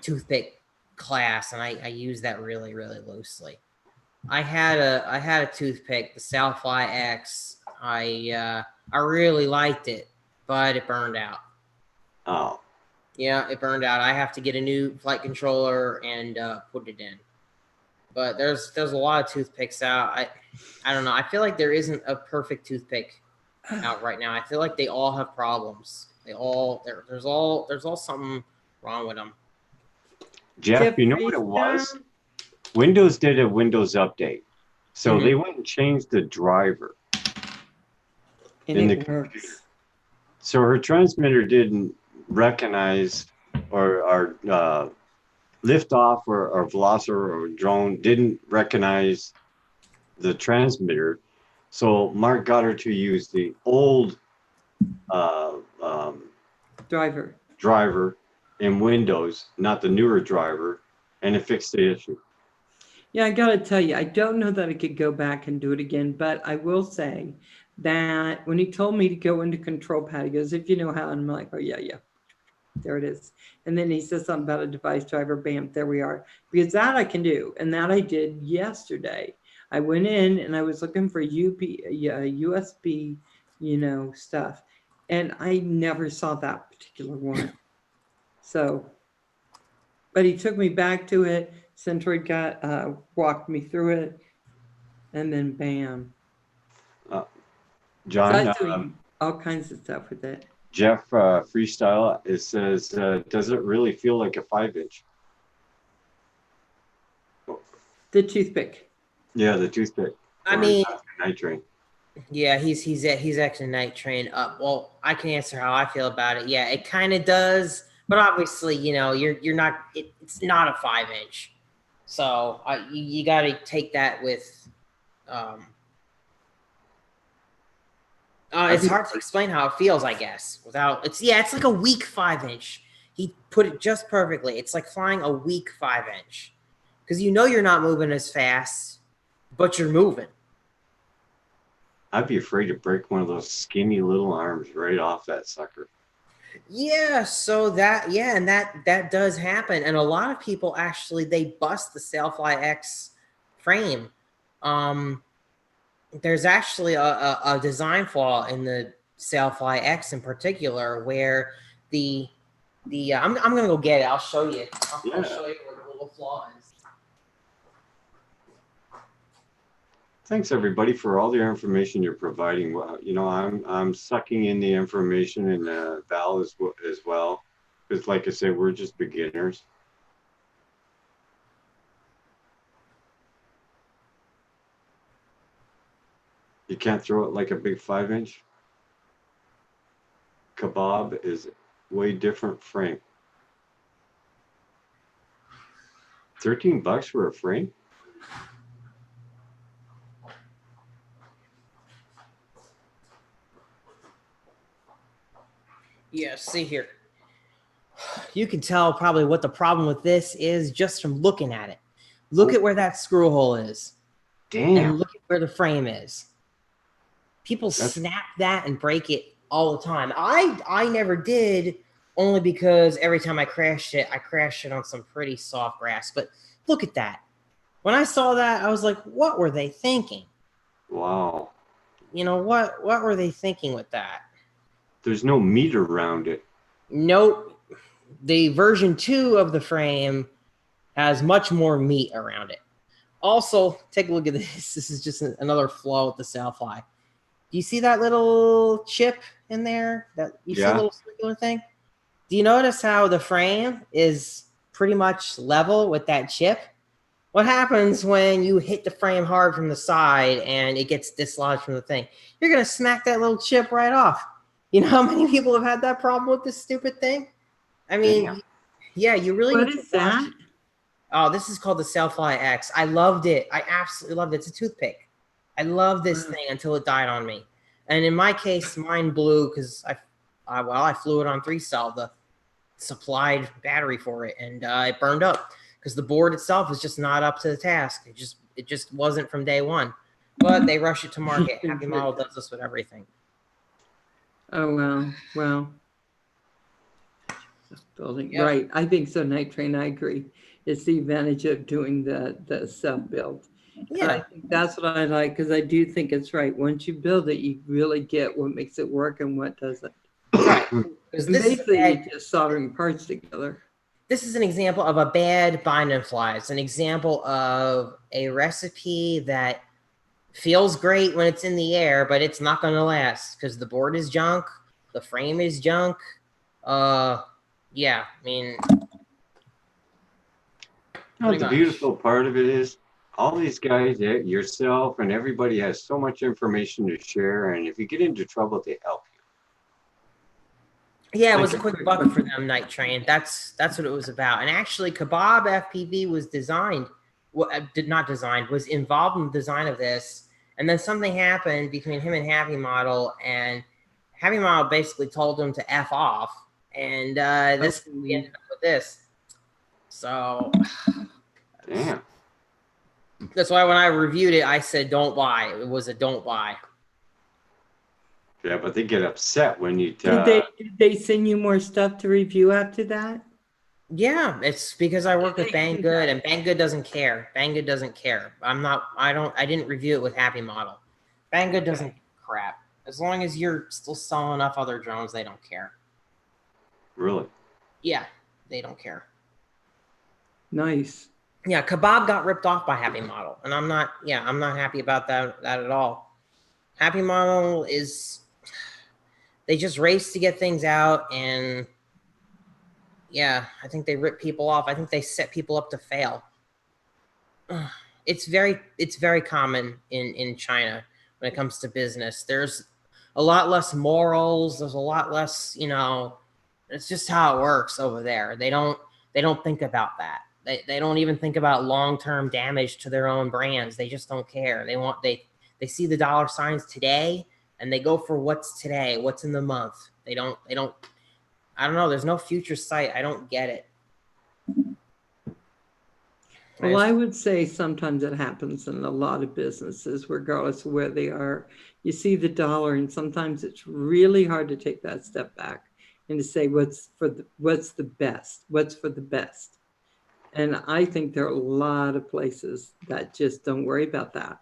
toothpick class, and I use that really, really loosely. I had a toothpick, the Southfly X. I really liked it, but it burned out. Oh. Yeah, it burned out. I have to get a new flight controller and put it in. But there's a lot of toothpicks out. I don't know. I feel like there isn't a perfect toothpick out right now. I feel like they all have problems. There's all something wrong with them. Jeff, you know what it was? Windows did a Windows update. So they went and changed the driver. And it works. So her transmitter didn't recognize or liftoff or velociter or drone didn't recognize the transmitter. So Mark got her to use the old driver in Windows, not the newer driver, and it fixed the issue. Yeah, I got to tell you, I don't know that I could go back and do it again, but I will say that when he told me to go into control pad, he goes, if you know how, and I'm like, oh, yeah, there it is. And then he says something about a device driver, bam, there we are. Because that I can do, and that I did yesterday. I went in and I was looking for USB, stuff, and I never saw that particular one. So, but he took me back to it. Centroid walked me through it, and then bam. John, So I was doing all kinds of stuff with it. Jeff Freestyle, it says, does it really feel like a 5-inch? The toothpick. Yeah, the toothpick. I mean, Night Train. Yeah, he's actually Night Train up. Well, I can answer how I feel about it. Yeah, it kind of does, but obviously, you're not. It's not a 5-inch, so you got to take that with. It's hard to explain how it feels, I guess. It's like a weak 5-inch. He put it just perfectly. It's like flying a weak 5-inch, because you're not moving as fast, but you're moving. I'd be afraid to break one of those skinny little arms right off that sucker. Yeah, so that does happen, and a lot of people actually they bust the Sailfly X frame. There's actually a design flaw in the Sailfly X in particular, where I'm gonna go get it. I'll show you. I'll show you where the little flaw is. Thanks everybody for all the information you're providing. Well, I'm sucking in the information, and Val as well, because like I said, we're just beginners. You can't throw it like a big 5-inch. Kebab is way different frame. $13 for a frame. Yeah, see here. You can tell probably what the problem with this is just from looking at it. Look at where that screw hole is. Damn. And look at where the frame is. People snap that and break it all the time. I never did, only because every time I crashed it on some pretty soft grass. But look at that. When I saw that, I was like, what were they thinking? Wow. What were they thinking with that? There's no meat around it. Nope. The version 2 of the frame has much more meat around it. Also, take a look at this. This is just another flaw with the Sailfly. Do you see that little chip in there? See a little circular thing? Do you notice how the frame is pretty much level with that chip? What happens when you hit the frame hard from the side and it gets dislodged from the thing? You're going to smack that little chip right off. You know how many people have had that problem with this stupid thing? I mean, yeah, you really What need is to watch that? it. Oh, this is called the Sailfly X. I loved it. I absolutely loved it. It's a toothpick. I love this thing until it died on me. And in my case, mine blew because I flew it on 3-cell, the supplied battery for it, and it burned up because the board itself is just not up to the task. It just wasn't from day one. But they rush it to market. Happy Model does this with everything. Oh, well. Building. Yeah. Right. I think so, Night Train. I agree. It's the advantage of doing the self-build. Yeah. I think that's what I like, because I do think it's right. Once you build it, you really get what makes it work and what doesn't. Right. Basically, you're just soldering parts together. This is an example of a bad bind and fly. It's an example of a recipe that feels great when it's in the air, but it's not going to last because the board is junk, the frame is junk. Yeah, I mean, the beautiful part of it is all these guys, yourself and everybody, has so much information to share, and if you get into trouble, they help you. Yeah, it was a quick buck for them, Night Train. That's what it was about. And actually, Kebab FPV was was involved in the design of this. And then something happened between him and Happy Model, and Happy Model basically told him to F off. And we ended up with this. So, damn. That's why when I reviewed it, I said don't buy. It was a don't buy. Yeah, but they get upset when you Did they send you more stuff to review after that? Yeah, it's because I work with They can- Banggood, and Banggood doesn't care. Banggood doesn't care. I didn't review it with Happy Model. Banggood doesn't crap. As long as you're still selling enough other drones, they don't care. Really? Yeah, they don't care. Nice. Yeah, Kebab got ripped off by Happy Model, and I'm not happy about that at all. Happy Model is, they just race to get things out, and yeah, I think they rip people off. I think they set people up to fail. It's very common in China when it comes to business. There's a lot less morals. There's a lot less, it's just how it works over there. They don't think about that. They don't even think about long-term damage to their own brands. They just don't care. They see the dollar signs today, and they go for what's today, what's in the month. They don't I don't know, there's no future sight. I don't get it. Well, I would say sometimes it happens in a lot of businesses, regardless of where they are. You see the dollar, and sometimes it's really hard to take that step back and to say what's for the best. And I think there are a lot of places that just don't worry about that.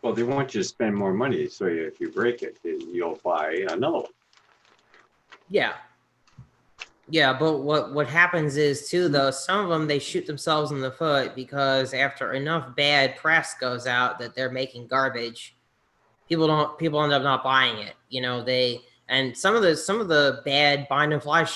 Well, they want you to spend more money, so if you break it, you'll buy another one. Yeah. Yeah, but what happens is too, though, some of them, they shoot themselves in the foot because after enough bad press goes out that they're making garbage, people end up not buying it. And some of the bad bind and fly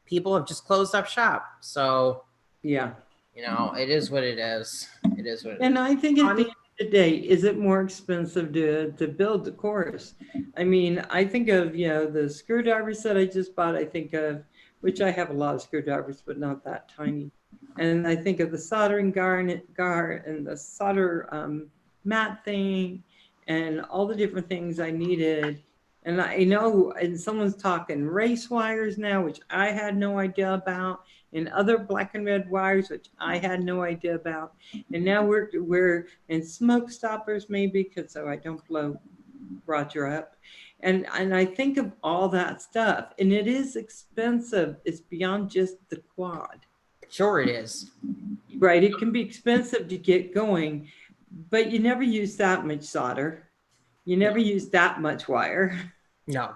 people have just closed up shop. So Yeah. it is what it is. It is what it is. And I think at the end of the day, is it more expensive to build the course? I mean, I think of, the screwdrivers that I just bought, I think of, which I have a lot of screwdrivers, but not that tiny. And I think of the soldering gar and the solder mat thing and all the different things I needed. And I know, and someone's talking race wires now, which I had no idea about, and other black and red wires, which I had no idea about. And now we're in smoke stoppers, maybe, because so I don't blow Roger up. And I think of all that stuff, and it is expensive. It's beyond just the quad. Sure it is. Right, it can be expensive to get going, but you never use that much solder. You never use that much wire. No.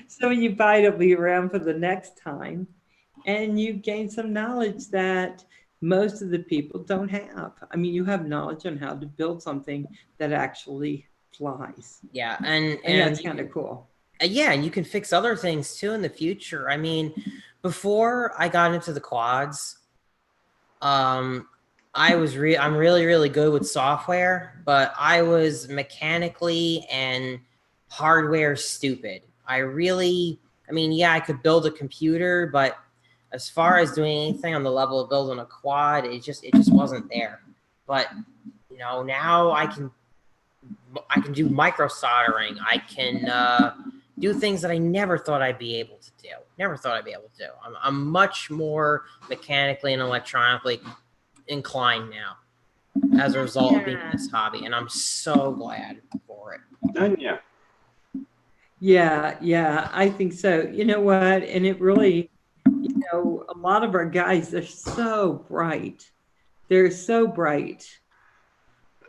So you buy it'll be around for the next time, and you gain some knowledge that most of the people don't have. I mean, you have knowledge on how to build something that actually flies. Yeah, And that's kind of cool. Yeah, and you can fix other things too in the future. I mean, before I got into the quads, I'm really, really good with software, but I was mechanically and hardware stupid. I mean, yeah, I could build a computer, but as far as doing anything on the level of building a quad, it just wasn't there. But now I can do micro soldering. I can do things that I never thought I'd be able to do. I'm much more mechanically and electronically inclined now as a result of being in this hobby, and I'm so glad for it. Done, yeah. Yeah, I think so. You know what? And it really, a lot of our guys, they're so bright. They're so bright.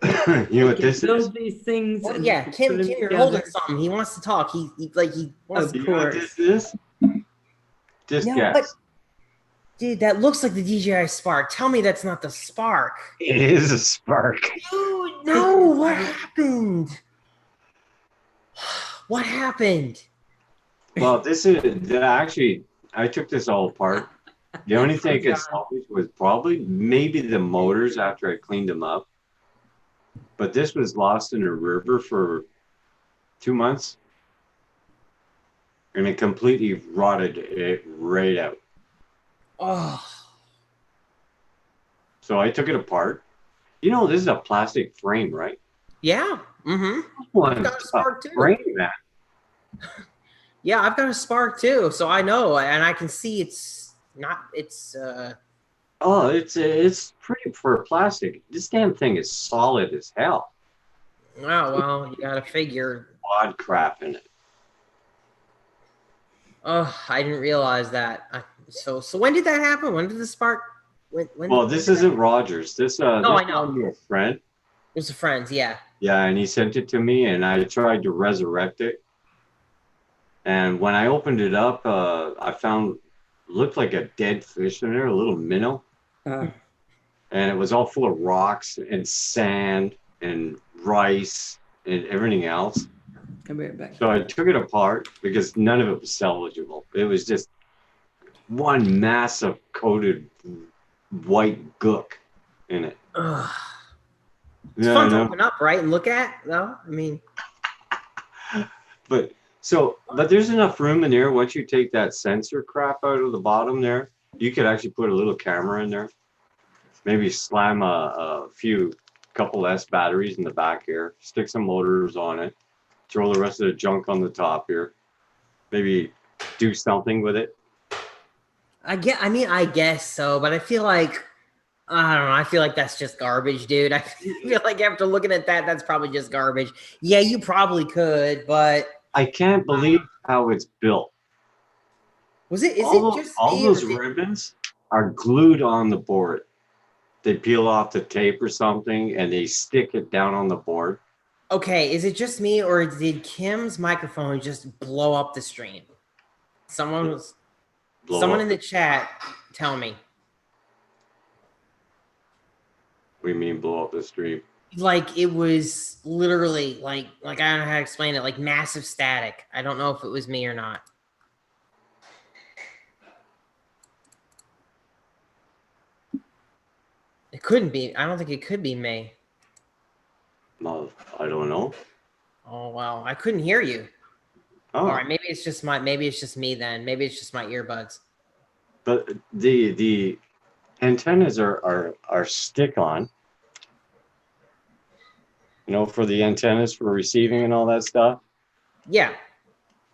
You know what this build is? these things. Well, and yeah, put Kim, them you're together. holding something. He wants to talk. He wants Of to. You know what course. this is? Just No, guess. but dude, that looks like the DJI Spark. Tell me that's not the Spark. It is a spark. Dude, no, what happened? What happened? Well, this is actually, I took this all apart. The only thing I could salvage was maybe the motors after I cleaned them up. But this was lost in a river for 2 months. And it completely rotted it right out. Oh, So I took it apart. This is a plastic frame, right? yeah. Mm-hmm. One got a Spark too. frame, man. Yeah, I've got a Spark too, so I know, and I can see it's not. It's Oh, it's pretty for plastic. This damn thing is solid as hell. Oh, well, you gotta figure. Odd crap in it. Oh, I didn't realize that. So when did that happen? When did the spark? When Well, this isn't Rogers. This I know. belonged to a friend. It was a friend's, yeah. Yeah, and he sent it to me, and I tried to resurrect it. And when I opened it up, I found looked like a dead fish in there, a little minnow, Uh, and it was all full of rocks and sand and rice and everything else. I'll be right back. So I took it apart because none of it was salvageable. It was just one massive coated white gook in it. Ugh. It's Yeah, I fun to know. open up, right, and look at, though. I mean, But there's enough room in there. Once you take that sensor crap out of the bottom there, you could actually put a little camera in there. Maybe slam a couple S batteries in the back here, stick some motors on it, throw the rest of the junk on the top here. Maybe do something with it. I guess so, but I feel like I don't know. I feel like that's just garbage, dude. I feel like after looking at that, that's probably just garbage. Yeah, you probably could, but I can't believe how it's built. is it just all me, those or ribbons are glued on the board. They peel off the tape or something and they stick it down on the board. okay, is it just me, or did Kim's microphone just blow up the stream? Someone in the chat, tell me. What do you mean blow up the stream? Like it was literally like I don't know how to explain it, like massive static. I don't know if it was me or not. It couldn't be. I don't think it could be me. No, I don't know. Oh wow, I couldn't hear you. Oh, All right, maybe it's just me then. Maybe it's just my earbuds. but the antennas are stick on. You know, for the antennas for receiving and all that stuff. Yeah.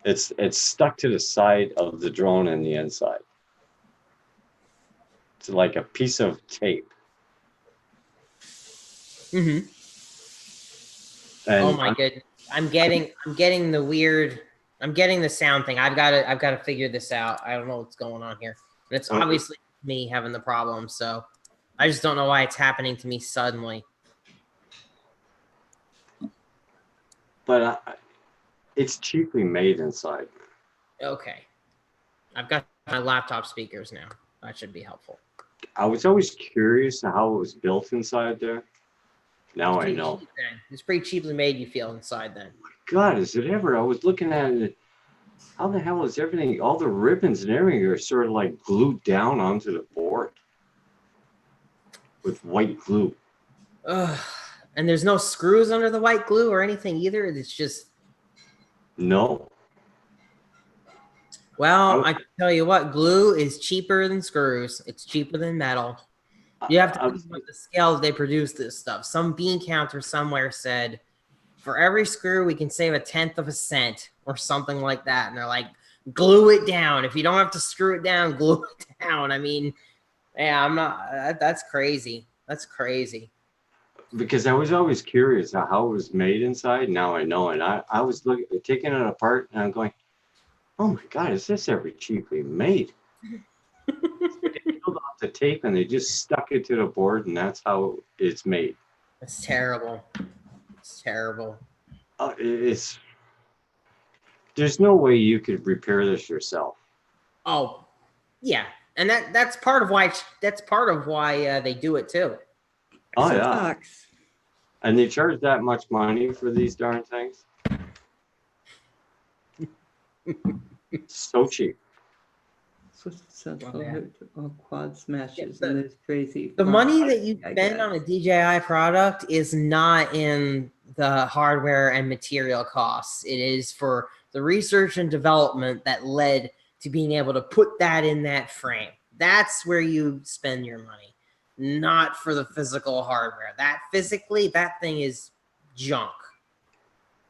It's stuck to the side of the drone and the inside. It's like a piece of tape. Mm-hmm. And Oh my goodness. I'm getting the sound thing. I've got to figure this out. I don't know what's going on here. And it's Okay. obviously me having the problem, so I just don't know why it's happening to me suddenly. But it's cheaply made inside. Okay. I've got my laptop speakers now. That should be helpful. I was always curious how it was built inside there. Now I know. Cheap then. It's pretty cheaply made, you feel, inside then. God, is it ever? I was looking at it. How the hell is everything? All the ribbons and everything are sort of like glued down onto the board with white glue. Ugh. And there's no screws under the white glue or anything either. It's just. No. Well, I can tell you what, glue is cheaper than screws. It's cheaper than metal. You have to think about the scale they produce this stuff. Some bean counter somewhere said, for every screw, we can save 1/10 of a cent or something like that. And they're like, glue it down. If you don't have to screw it down, glue it down. I mean, yeah, I'm not. That's crazy. That's crazy. Because I was always curious how it was made inside. Now I know. And I was taking it apart and I'm going, oh my God, is this ever cheaply made? They peeled off the tape and they just stuck it to the board and that's how it's made. It's terrible. It's terrible. There's no way you could repair this yourself. Oh, yeah. And that's part of why they do it too. Oh It's a yeah. box. And they charge that much money for these darn things? So cheap. Successful all quad smashes Yeah, and those crazy. The fun money parts, that you I spend guess. on a DJI product is not in the hardware and material costs. It is for the research and development that led to being able to put that in that frame. That's where you spend your money, not for the physical hardware. That thing is junk.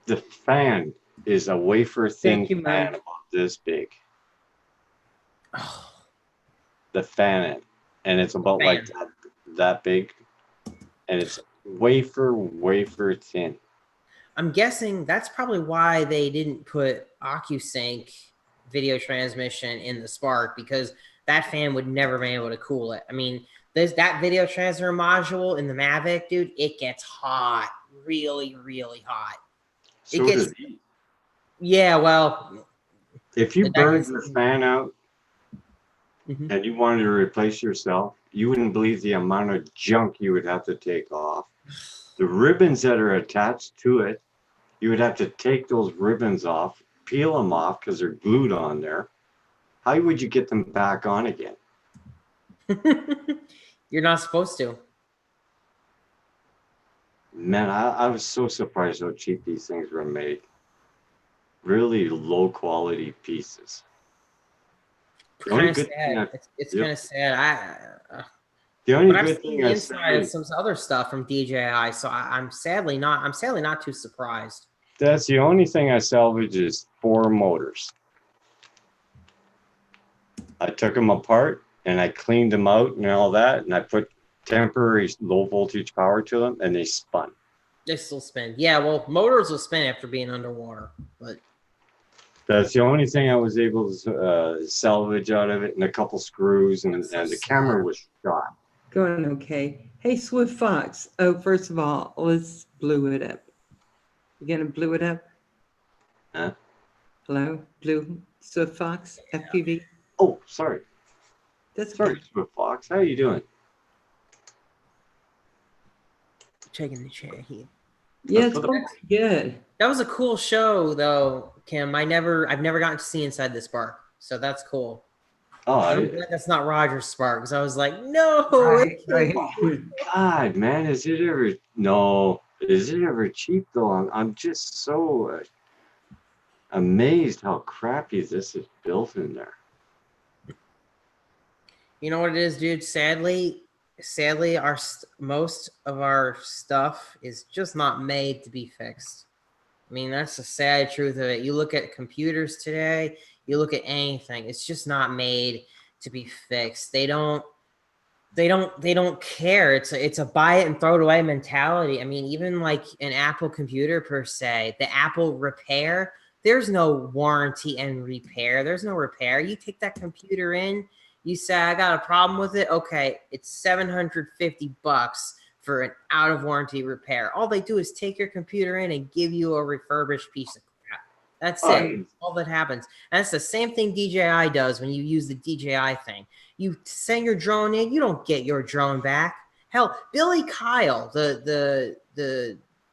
The fan is a wafer thin Thank you, fan Mike. about this big. Oh, The fan end. And it's about like that big. And it's wafer thin. I'm guessing that's probably why they didn't put OcuSync video transmission in the Spark, because that fan would never be able to cool it. I mean, there's that video transfer module in the Mavic, dude. It gets hot, really, really hot. So it gets, does he. yeah. Well, If you the burned Dyson- your fan out Mhm. and you wanted to replace yourself, you wouldn't believe the amount of junk you would have to take off. The ribbons that are attached to it, you would have to take those ribbons off, peel them off because they're glued on there. How would you get them back on again? You're not supposed to. Man, I was so surprised how cheap these things were made. Really low quality pieces. The only Kind of good thing sad. It's Yep. kind of sad. The only But I've good seen thing the I inside of say, some other stuff from DJI, so I'm sadly not too surprised. that's the only thing I salvaged is 4 motors. I took them apart and I cleaned them out and all that, and I put temporary low voltage power to them, and they spun. They still spin. Yeah, well, motors will spin after being underwater, but That's the only thing I was able to salvage out of it, and a couple screws, and That's so the camera sad. was shot. Going okay. Hey, Swift Fox. Oh, first of all, let's blue it up. You gonna blue it up? Huh? Hello, blue Swift Fox FPV. Oh, sorry. That's Sorry, okay. Swift Fox. How you doing? checking the chair here. Yeah, it's going good. That was a cool show, though, Kim. I've never gotten to see inside the Spark, so that's cool. Oh, I'm glad that's not Roger's Spark, because I was like, no, Right, it can't right. be. God, man, is it ever cheap though? I'm just so amazed how crappy this is built in there. You know what it is, dude? Sadly, most of our stuff is just not made to be fixed. I mean, that's the sad truth of it. You look at computers today, you look at anything, it's just not made to be fixed. They don't care. It's a buy it and throw it away mentality. I mean, even like an Apple computer per se, the Apple repair, there's no warranty and repair. There's no repair. You take that computer in, you say, I got a problem with it. Okay, it's $750 for an out of warranty repair. All they do is take your computer in and give you a refurbished piece of crap. That's it. All that happens. And that's the same thing DJI does when you use the DJI thing. You send your drone in, you don't get your drone back. Hell, Billy Kyle, the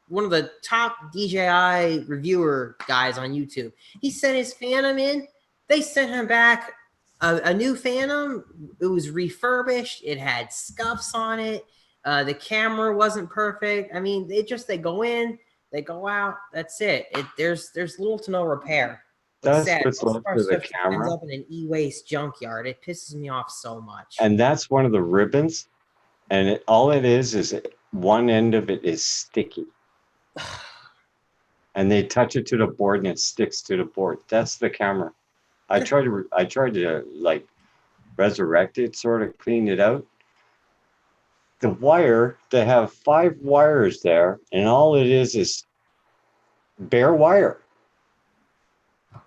one of the top DJI reviewer guys on YouTube, he sent his Phantom in. They sent him back a new Phantom. It was refurbished. It had scuffs on it. The camera wasn't perfect. I mean, they go in, they go out. That's it. There's little to no repair. That's sad. what's Most left of our of the stuff just ends camera. up in an e-waste junkyard. It pisses me off so much. And that's one of the ribbons. And all it is one end of it is sticky. And they touch it to the board and it sticks to the board. That's the camera. I tried to like resurrect it, sort of clean it out. The wire, they have 5 wires there, and all it is bare wire.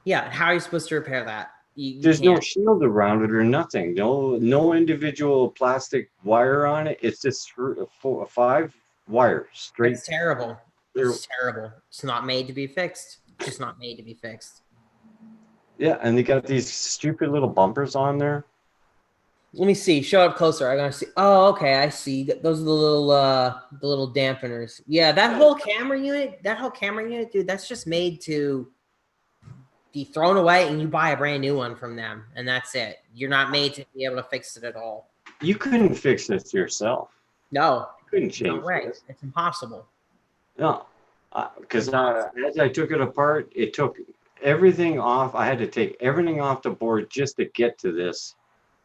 Yeah, how are you supposed to repair that? You There's no can't. shield around it or nothing. No individual plastic wire on it. It's just 5 wires straight. It's terrible. It's terrible. It's not made to be fixed. Just not made to be fixed. Yeah, and they got these stupid little bumpers on there. Let me see. Show up closer. I gotta see. Oh, okay. I see. Those are the little dampeners. Yeah, that whole camera unit, dude, that's just made to be thrown away, and you buy a brand new one from them, and that's it. You're not made to be able to fix it at all. You couldn't fix this yourself. No, You couldn't change no way. this. It's impossible. No, because as I took it apart, it took everything off. I had to take everything off the board just to get to this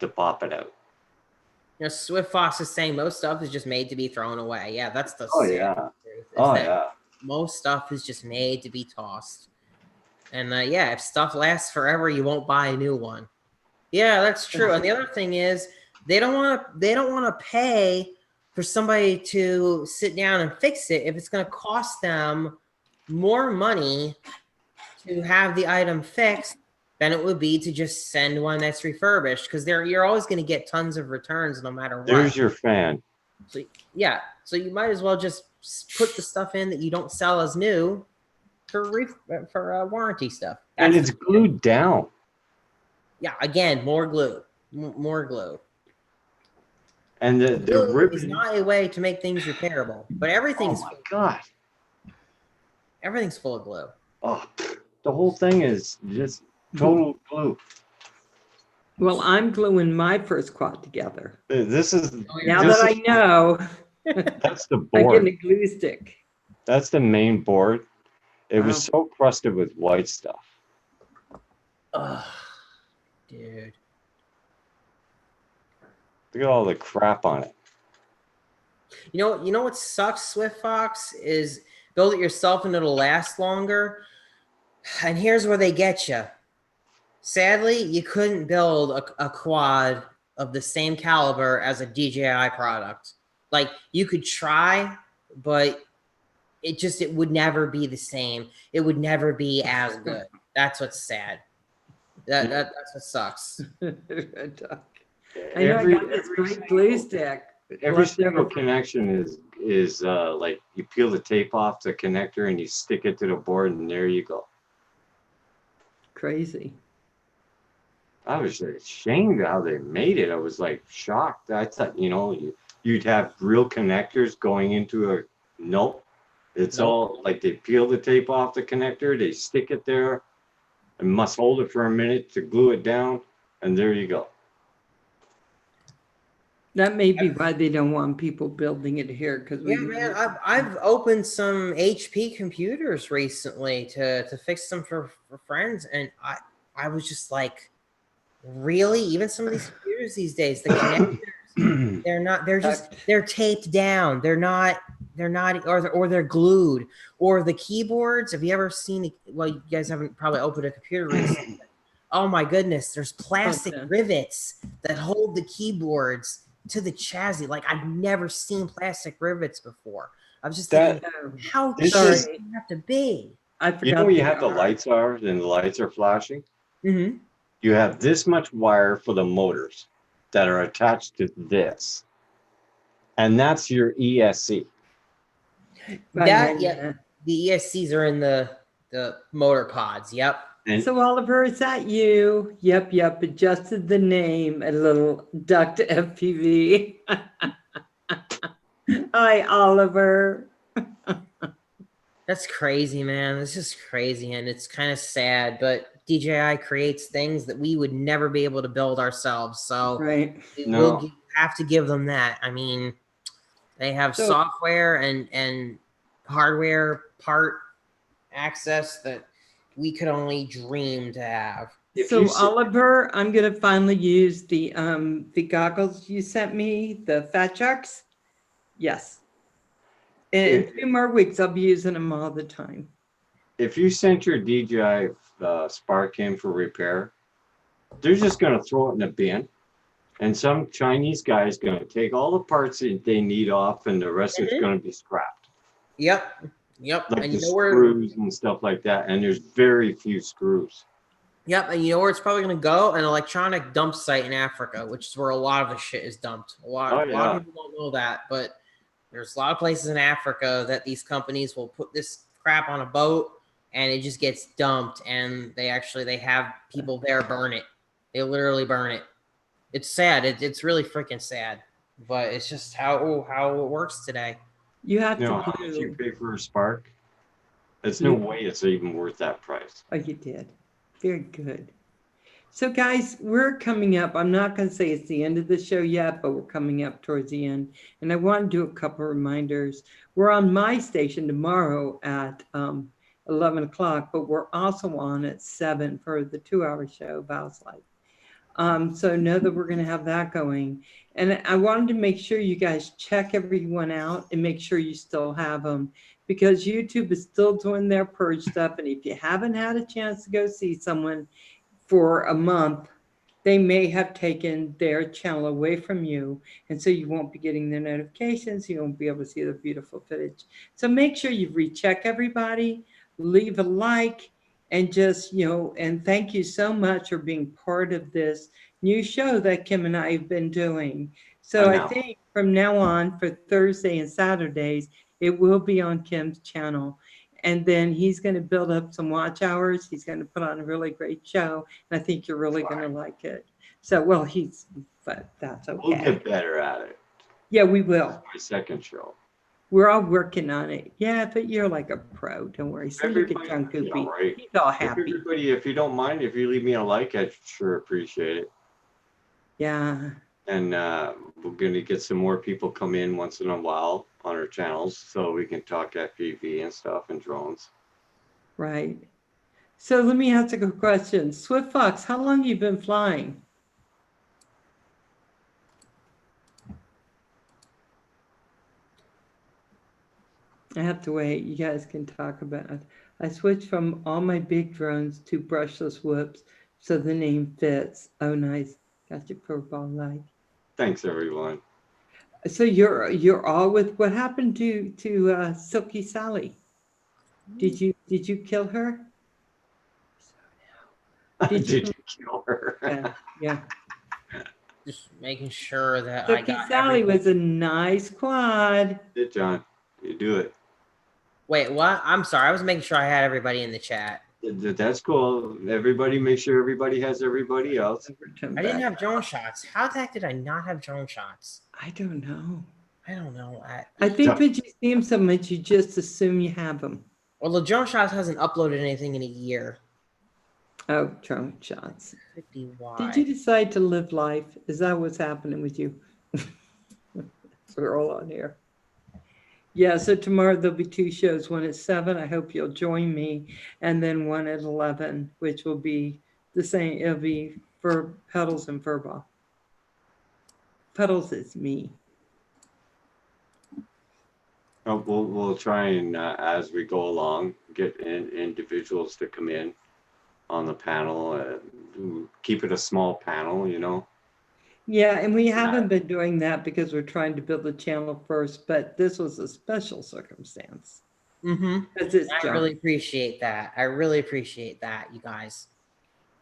to pop it out. You know, Swift Fox is saying most stuff is just made to be thrown away. Yeah, that's the Oh sad yeah. truth. Oh yeah. Most stuff is just made to be tossed. And yeah, if stuff lasts forever, you won't buy a new one. Yeah, that's true. And the other thing is, they don't want to pay for somebody to sit down and fix it if it's going to cost them more money to have the item fixed than it would be to just send one that's refurbished, because you're always going to get tons of returns no matter what. There's your fan. So yeah, so you might as well just put the stuff in that you don't sell as new for warranty stuff. And it's glued down. Yeah, again, more glue, more glue. And the Glue ribbon is not a way to make things repairable, but everything's Oh my god! everything's full of glue. Oh, the whole thing is just total glue. Well, I'm gluing my first quad together. This is Now this that I is- know, That's the I'm board. getting a glue stick. That's the main board. It was so crusted with white stuff. Ugh, dude. Look at all the crap on it. You know what sucks, Swift Fox, is build it yourself and it'll last longer. And here's where they get you. Sadly, you couldn't build a quad of the same caliber as a DJI product. Like, you could try, but it would never be the same. It would never be as good. That's what's sad. That's what sucks. I know I got this great glue stick. Every single connection is like you peel the tape off the connector and you stick it to the board and there you go. Crazy. I was ashamed of how they made it. I was like shocked. I thought, you'd have real connectors going into a nope. It's all like they peel the tape off the connector, they stick it there and must hold it for a minute to glue it down, and there you go. That may be why they don't want people building it here. Because Yeah, man, I've opened some HP computers recently to fix them for friends, and I was just like, really? Even some of these computers these days, the connectors, they're taped down. They're not, or they're glued. Or the keyboards. Have you ever seen? Well, you guys haven't probably opened a computer recently. Oh my goodness, there's plastic rivets that hold the keyboards to the chassis. Like, I've never seen plastic rivets before. I was just thinking, how cheap does it have to be? I forgot. You know where you have the lights are and the lights are flashing? Mm-hmm. You have this much wire for the motors that are attached to this. And that's your ESC. The ESCs are in the motor pods. Yep. And So Oliver, is that you? Yep. Adjusted the name a little. Duct FPV. Hi, Oliver. That's crazy, man. It's just crazy, and it's kind of sad. But DJI creates things that we would never be able to build ourselves. So we'll have to give them that. I mean, they have software and hardware part access that we could only dream to have. So Oliver, I'm gonna finally use the goggles you sent me, the Fat Sharks. Yes. In 2 more weeks, I'll be using them all the time. If you sent your DJI Spark in for repair, they're just going to throw it in the bin. And some Chinese guy is going to take all the parts that they need off and the rest is going to be scrapped. Yep. Like and the screws and stuff like that. And there's very few screws. Yep. And you know where it's probably going to go? An electronic dump site in Africa, which is where a lot of the shit is dumped. A lot of people don't know that, but there's a lot of places in Africa that these companies will put this crap on a boat and it just gets dumped, and they have people there burn it. They literally burn it. It's sad. It's really freaking sad, but it's just how it works today. You have to. How much you pay for a Spark? There's no way it's even worth that price. Oh, you did. Very good. So guys, we're coming up. I'm not going to say it's the end of the show yet, but we're coming up towards the end. And I want to do a couple of reminders. We're on my station tomorrow at 11 o'clock, but we're also on at 7 for the 2-hour show, Val's Life. So know that we're going to have that going. And I wanted to make sure you guys check everyone out and make sure you still have them, because YouTube is still doing their purge stuff. And if you haven't had a chance to go see someone for a month, they may have taken their channel away from you. And so you won't be getting the notifications. You won't be able to see the beautiful footage. So make sure you recheck everybody, leave a like, and just, and thank you so much for being part of this new show that Kim and I have been doing. So I think from now on for Thursday and Saturdays, it will be on Kim's channel. And then he's going to build up some watch hours. He's going to put on a really great show. And I think you're really going to like it. So, well, but that's okay. We'll get better at it. Yeah, we will. My second show. We're all working on it. Yeah, but you're like a pro. Don't worry. So look at John Goopy. Right. He's all happy. Everybody, if you don't mind, if you leave me a like, I'd sure appreciate it. Yeah. And we're going to get some more people come in once in a while on our channels so we can talk FPV and stuff and drones. Right. So let me ask a question. Swift Fox, how long have you been flying? I have to wait. You guys can talk about it. I switched from all my big drones to brushless whoops, so the name fits. Oh, nice. Got your Furball like. Thanks, everyone. So you're all with. What happened to Silky Sally? Did you kill her? Did you kill her? Yeah. Just making sure that Silky Sally was a nice quad. Did John? You do it. Wait, what? I'm sorry. I was making sure I had everybody in the chat. That's cool. Everybody, make sure everybody has everybody else. I didn't have drone shots. How the heck did I not have drone shots? I don't know. I don't know. I think that you see them so much, you just assume you have them. Well, the drone shots hasn't uploaded anything in a year. Oh, drone shots. Could be why. Did you decide to live life? Is that what's happening with you? We're all on here. Yeah, so tomorrow there'll be 2 shows, one at 7. I hope you'll join me. And then one at 11, which will be the same. It'll be for Puddles and Furball. Puddles is me. Oh, we'll try and, as we go along, get individuals to come in on the panel. Keep it a small panel, Yeah, and we haven't been doing that because we're trying to build the channel first, but this was a special circumstance. Mm-hmm. I really appreciate that. I really appreciate that, you guys.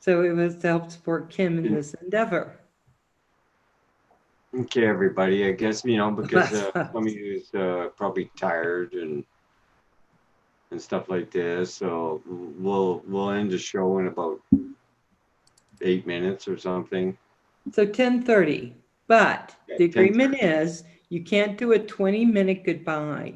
So it was to help support Kim in this endeavor. Okay, everybody. I guess, because some of you is probably tired and stuff like this. So we'll end the show in about 8 minutes or something. So 10:30, but the agreement is you can't do a 20-minute goodbye.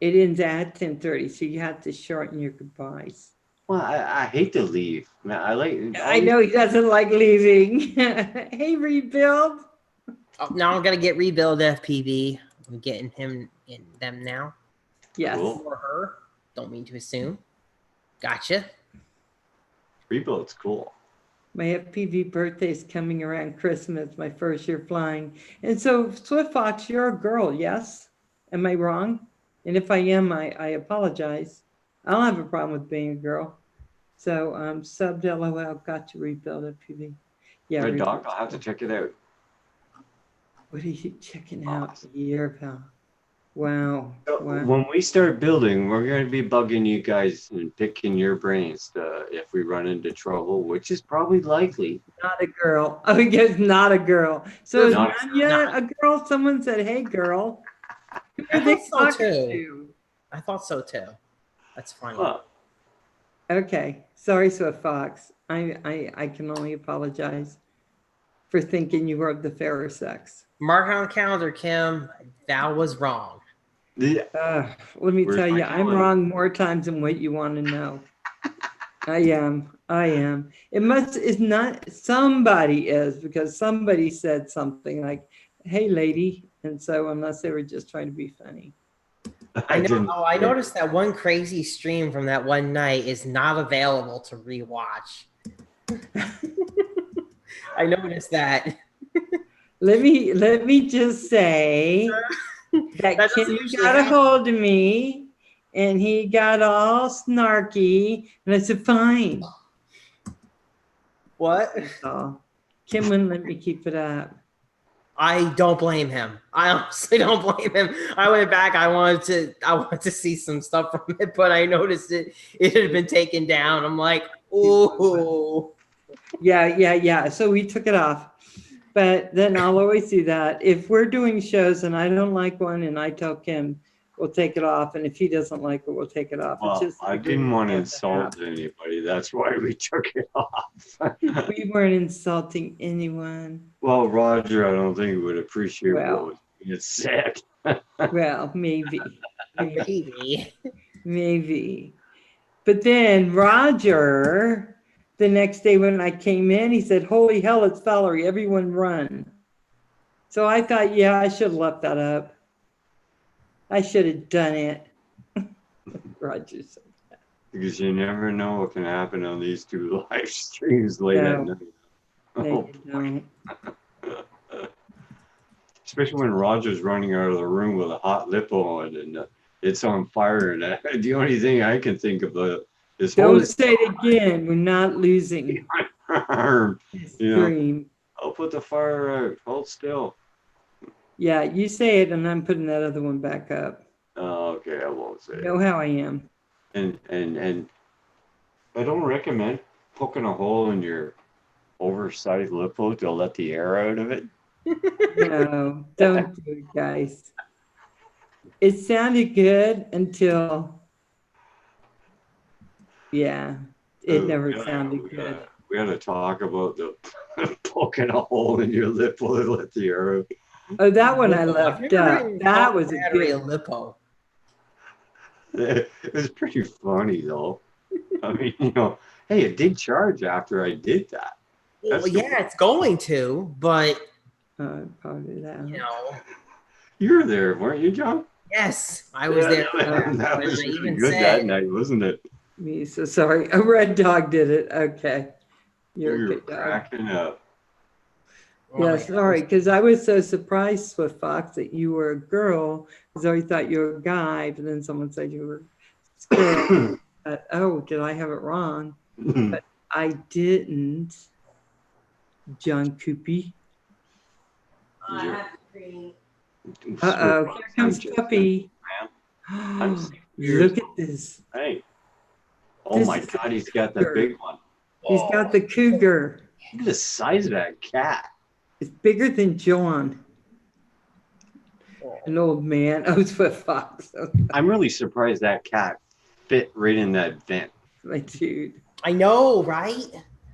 It ends at 10:30, so you have to shorten your goodbyes. Well, I hate to leave. I know he doesn't like leaving. Hey, Rebuild. Oh, now I'm gonna get Rebuild FPV. I'm getting him in them now. Yes. Cool. Or her. Don't mean to assume. Gotcha. Rebuild's cool. My FPV birthday is coming around Christmas, my first year flying. And so, Swift Fox, you're a girl, yes? Am I wrong? And if I am, I apologize. I don't have a problem with being a girl. So, subbed LOL, got to Rebuild FPV. Yeah. Red Dog, I'll have to check it out. What are you checking out here, pal? Wow. So Wow. when we start building, we're going to be bugging you guys and picking your brains if we run into trouble, which is probably likely. Not a girl. Oh, he goes, not a girl. So is Not- Anya a girl? Someone said, hey, girl. Who are they thought so, talking too. to? I thought so too. That's funny. Huh. Okay. Sorry, Swift Fox. I can only apologize for thinking you were of the fairer sex. Mark on calendar, Kim. That was wrong. Yeah. Let me Where's tell my you, I'm calendar? wrong more times than what you want to know. I am. It's not, somebody is, because somebody said something like, hey, lady. And so unless they were just trying to be funny. I know. didn't- Oh, I noticed that one crazy stream from that one night is not available to rewatch. I noticed that. Let me just say that That doesn't Kim usually got a happen. hold of me and he got all snarky and I said, fine. What? That's all. Kim wouldn't let me keep it up. I don't blame him. I honestly don't blame him. I went back. I wanted to see some stuff from it, but I noticed it had been taken down. I'm like, ooh. Yeah. So we took it off. But then I'll always do that. If we're doing shows and I don't like one and I tell Kim, we'll take it off. And if he doesn't like it, we'll take it off. It's Well, just I an didn't want to agreement we have insult anybody. That's why we took it off. We weren't insulting anyone. Well, Roger, I don't think would appreciate Well. what was being said. Well, maybe. Maybe. Maybe. But then Roger, the next day when I came in, he said, holy hell, it's Valerie. Everyone run. So I thought, yeah, I should have left that up. I should have done it. Roger said that. Because you never know what can happen on these two live streams late at night. No, you don't. Especially when Roger's running out of the room with a hot lip on and it's on fire. And the only thing I can think about is Don't say it again. We're not losing. arm. Scream. I'll put the fire out. Hold still. Yeah, you say it, and I'm putting that other one back up. Oh, okay, I won't say You it. know how I am. And I don't recommend poking a hole in your oversized lip hole to let the air out of it. No, don't do it, guys. It sounded good until, yeah, it never sounded good. We had to talk about the poking a hole in your lip hole to let the air out. Oh, that one I left up. That was a good. lipo. It was pretty funny though. I mean, hey, it did charge after I did that. Well, yeah, it's going to, but Probably that. You were there, weren't you, John? yes, I was there. That was I really even good said- that night, wasn't it? Me so sorry. A red dog did it. Okay. We You're a were good dog. cracking up. Yeah, sorry, because I was so surprised, Swift Fox, that you were a girl, because I always thought you were a guy, but then someone said you were scared. Oh, did I have it wrong? But I didn't. John Coopy. Uh-oh, here comes Puppy. Look at this. Hey. Oh This my is God, he's got the cougar. big one. He's got the cougar. Look at the size of that cat. It's bigger than John. An old man. Oh, Swift Fox. Oh, I'm really surprised that cat fit right in that vent. my dude. I know, right?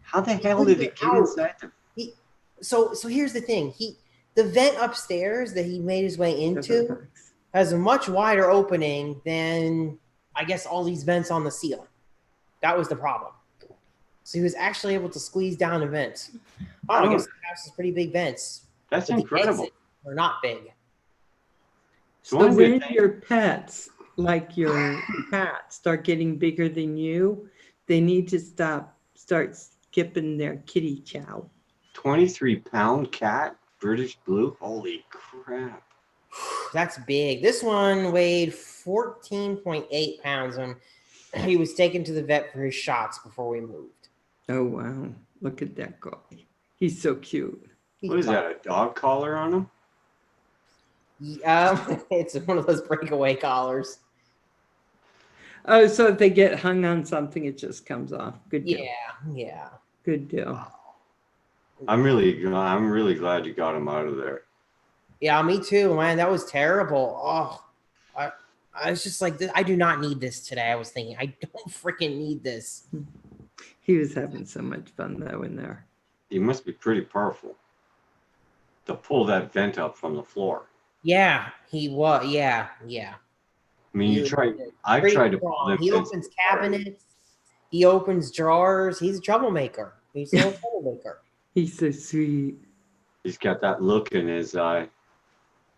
How the hell did it get inside the So here's the thing. The vent upstairs that he made his way into has a much wider opening than I guess all these vents on the ceiling. That was the problem. So he was actually able to squeeze down the vents. Oh, I guess the house is pretty big vents. That's But the incredible. exits are not big. So one good when thing- your pets, like your cats, start getting bigger than you, they need to start skipping their kitty chow. 23-pound cat, British blue. Holy crap. That's big. This one weighed 14.8 pounds and he was taken to the vet for his shots before we moved. Oh, wow. Look at that guy. He's so cute. What is that, a dog collar on him? It's one of those breakaway collars. Oh, so if they get hung on something, it just comes off. Good deal. Yeah. Good deal. I'm really glad you got him out of there. Yeah, me too, man. That was terrible. Oh, I was just like, I do not need this today. I was thinking, I don't freaking need this. He was having so much fun, though, in there. He must be pretty powerful to pull that vent up from the floor. Yeah, he was. Yeah. I mean, He was I've pretty tried to pull strong. them He vents opens apart. cabinets. He opens drawers. He's a troublemaker. He's a little troublemaker. He's so sweet. He's got that look in his eye.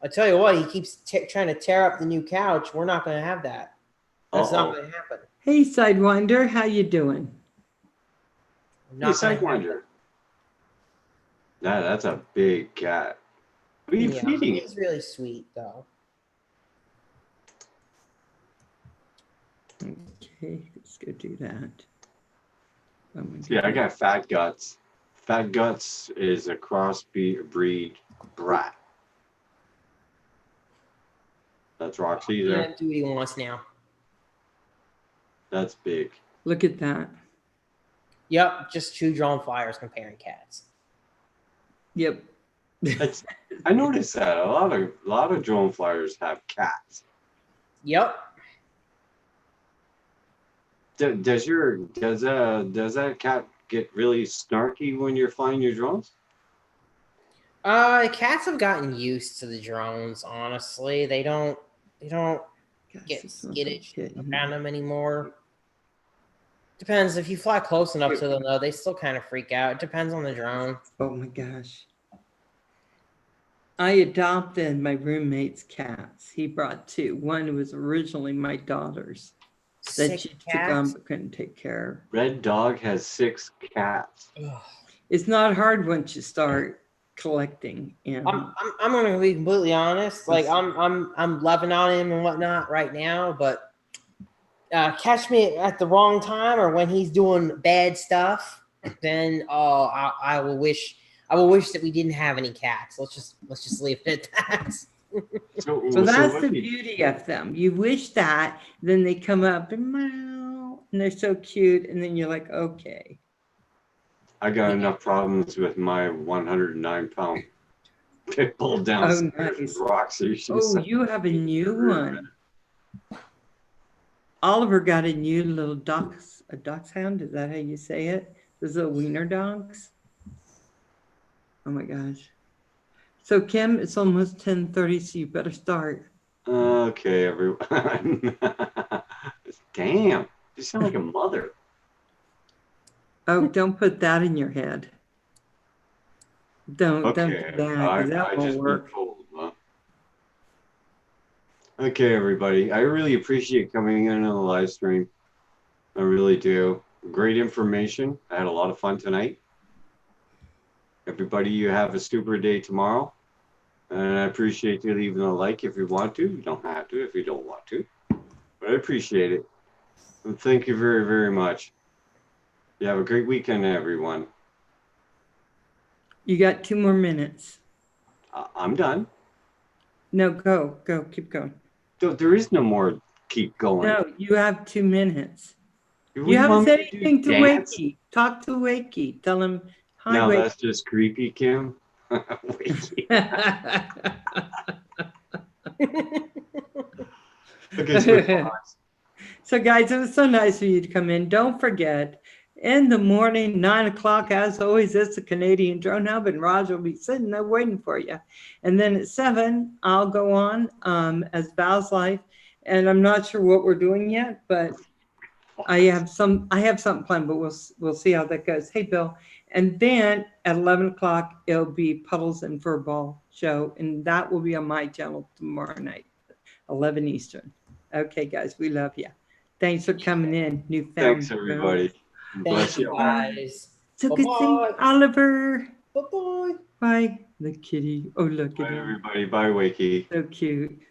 I tell you what, he keeps trying to tear up the new couch. We're not going to have that. That's not going to happen. Hey, Sidewinder, how you doing? Hey, Sidewinder. That's a big cat. What are you feeding it? He's really sweet, though. Okay, let's go do that. Oh my Yeah, I God. got Fat Guts. Fat Guts is a cross breed brat. That's Roxy Yeah, there. do what he wants now. That's big. Look at that. Yep, just two drone flyers comparing cats. Yep. That's, I noticed that a lot of drone flyers have cats. Yep. Does that cat get really snarky when you're flying your drones? Cats have gotten used to the drones. Honestly, they don't Gosh, get this one's skittish hitting. around them anymore. Depends if you fly close enough to them, though. They still kind of freak out. It depends on the drone. Oh my gosh. I adopted my roommate's cats. He brought two. One was originally my daughter's that Sick she took cats. on but couldn't take care of. Red Dog has 6 cats. Ugh. It's not hard once you start collecting animals. I'm gonna be completely honest. Like I'm loving on him and whatnot right now, but catch me at the wrong time or when he's doing bad stuff, then I will wish that we didn't have any cats. Let's just leave it at that. So that's the beauty of them. You wish that, then they come up and meow, and they're so cute, and then you're like, okay. I got enough problems with my 109-pound pit bull downstairs. Nice. Roxy. Oh, you have a new one. Oliver got a new little a dachshund. Is that how you say it? Those little wiener dogs. Oh my gosh. So Kim, it's almost 10:30, so you better start. Okay, everyone. Damn, you sound like a mother. Oh, don't put that in your head. Don't do that, 'cause that won't work. Told, huh? Okay, everybody. I really appreciate coming in on the live stream. I really do. Great information. I had a lot of fun tonight. Everybody, you have a super day tomorrow. And I appreciate you leaving a like if you want to. You don't have to if you don't want to. But I appreciate it. And thank you very, very much. You have a great weekend, everyone. You got 2 more minutes. I'm done. No, go, keep going. There is no more keep going. No, you have 2 minutes. You You haven't said anything to dance? Wakey. Talk to Wakey. Tell him, hi, No, Wakey. that's just creepy, Kim. Wakey. Okay, so So guys, it was so nice of you to come in. Don't forget, in the morning, 9 o'clock, as always, it's the Canadian Drone Hub, and Roger will be sitting there waiting for you. And then at 7, I'll go on as Val's Life, and I'm not sure what we're doing yet, but I have something planned, but we'll see how that goes. Hey, Bill. And then at 11 o'clock, it'll be Puddles and Furball show, and that will be on my channel tomorrow night, 11 Eastern. Okay, guys, we love you. Thanks for coming in. thanks, everybody. Bless you. Guys. So Bye-bye. good thing, Oliver. Bye-bye. Bye. The kitty. Oh, look Bye, at him. everybody. Bye, Wakey. So cute.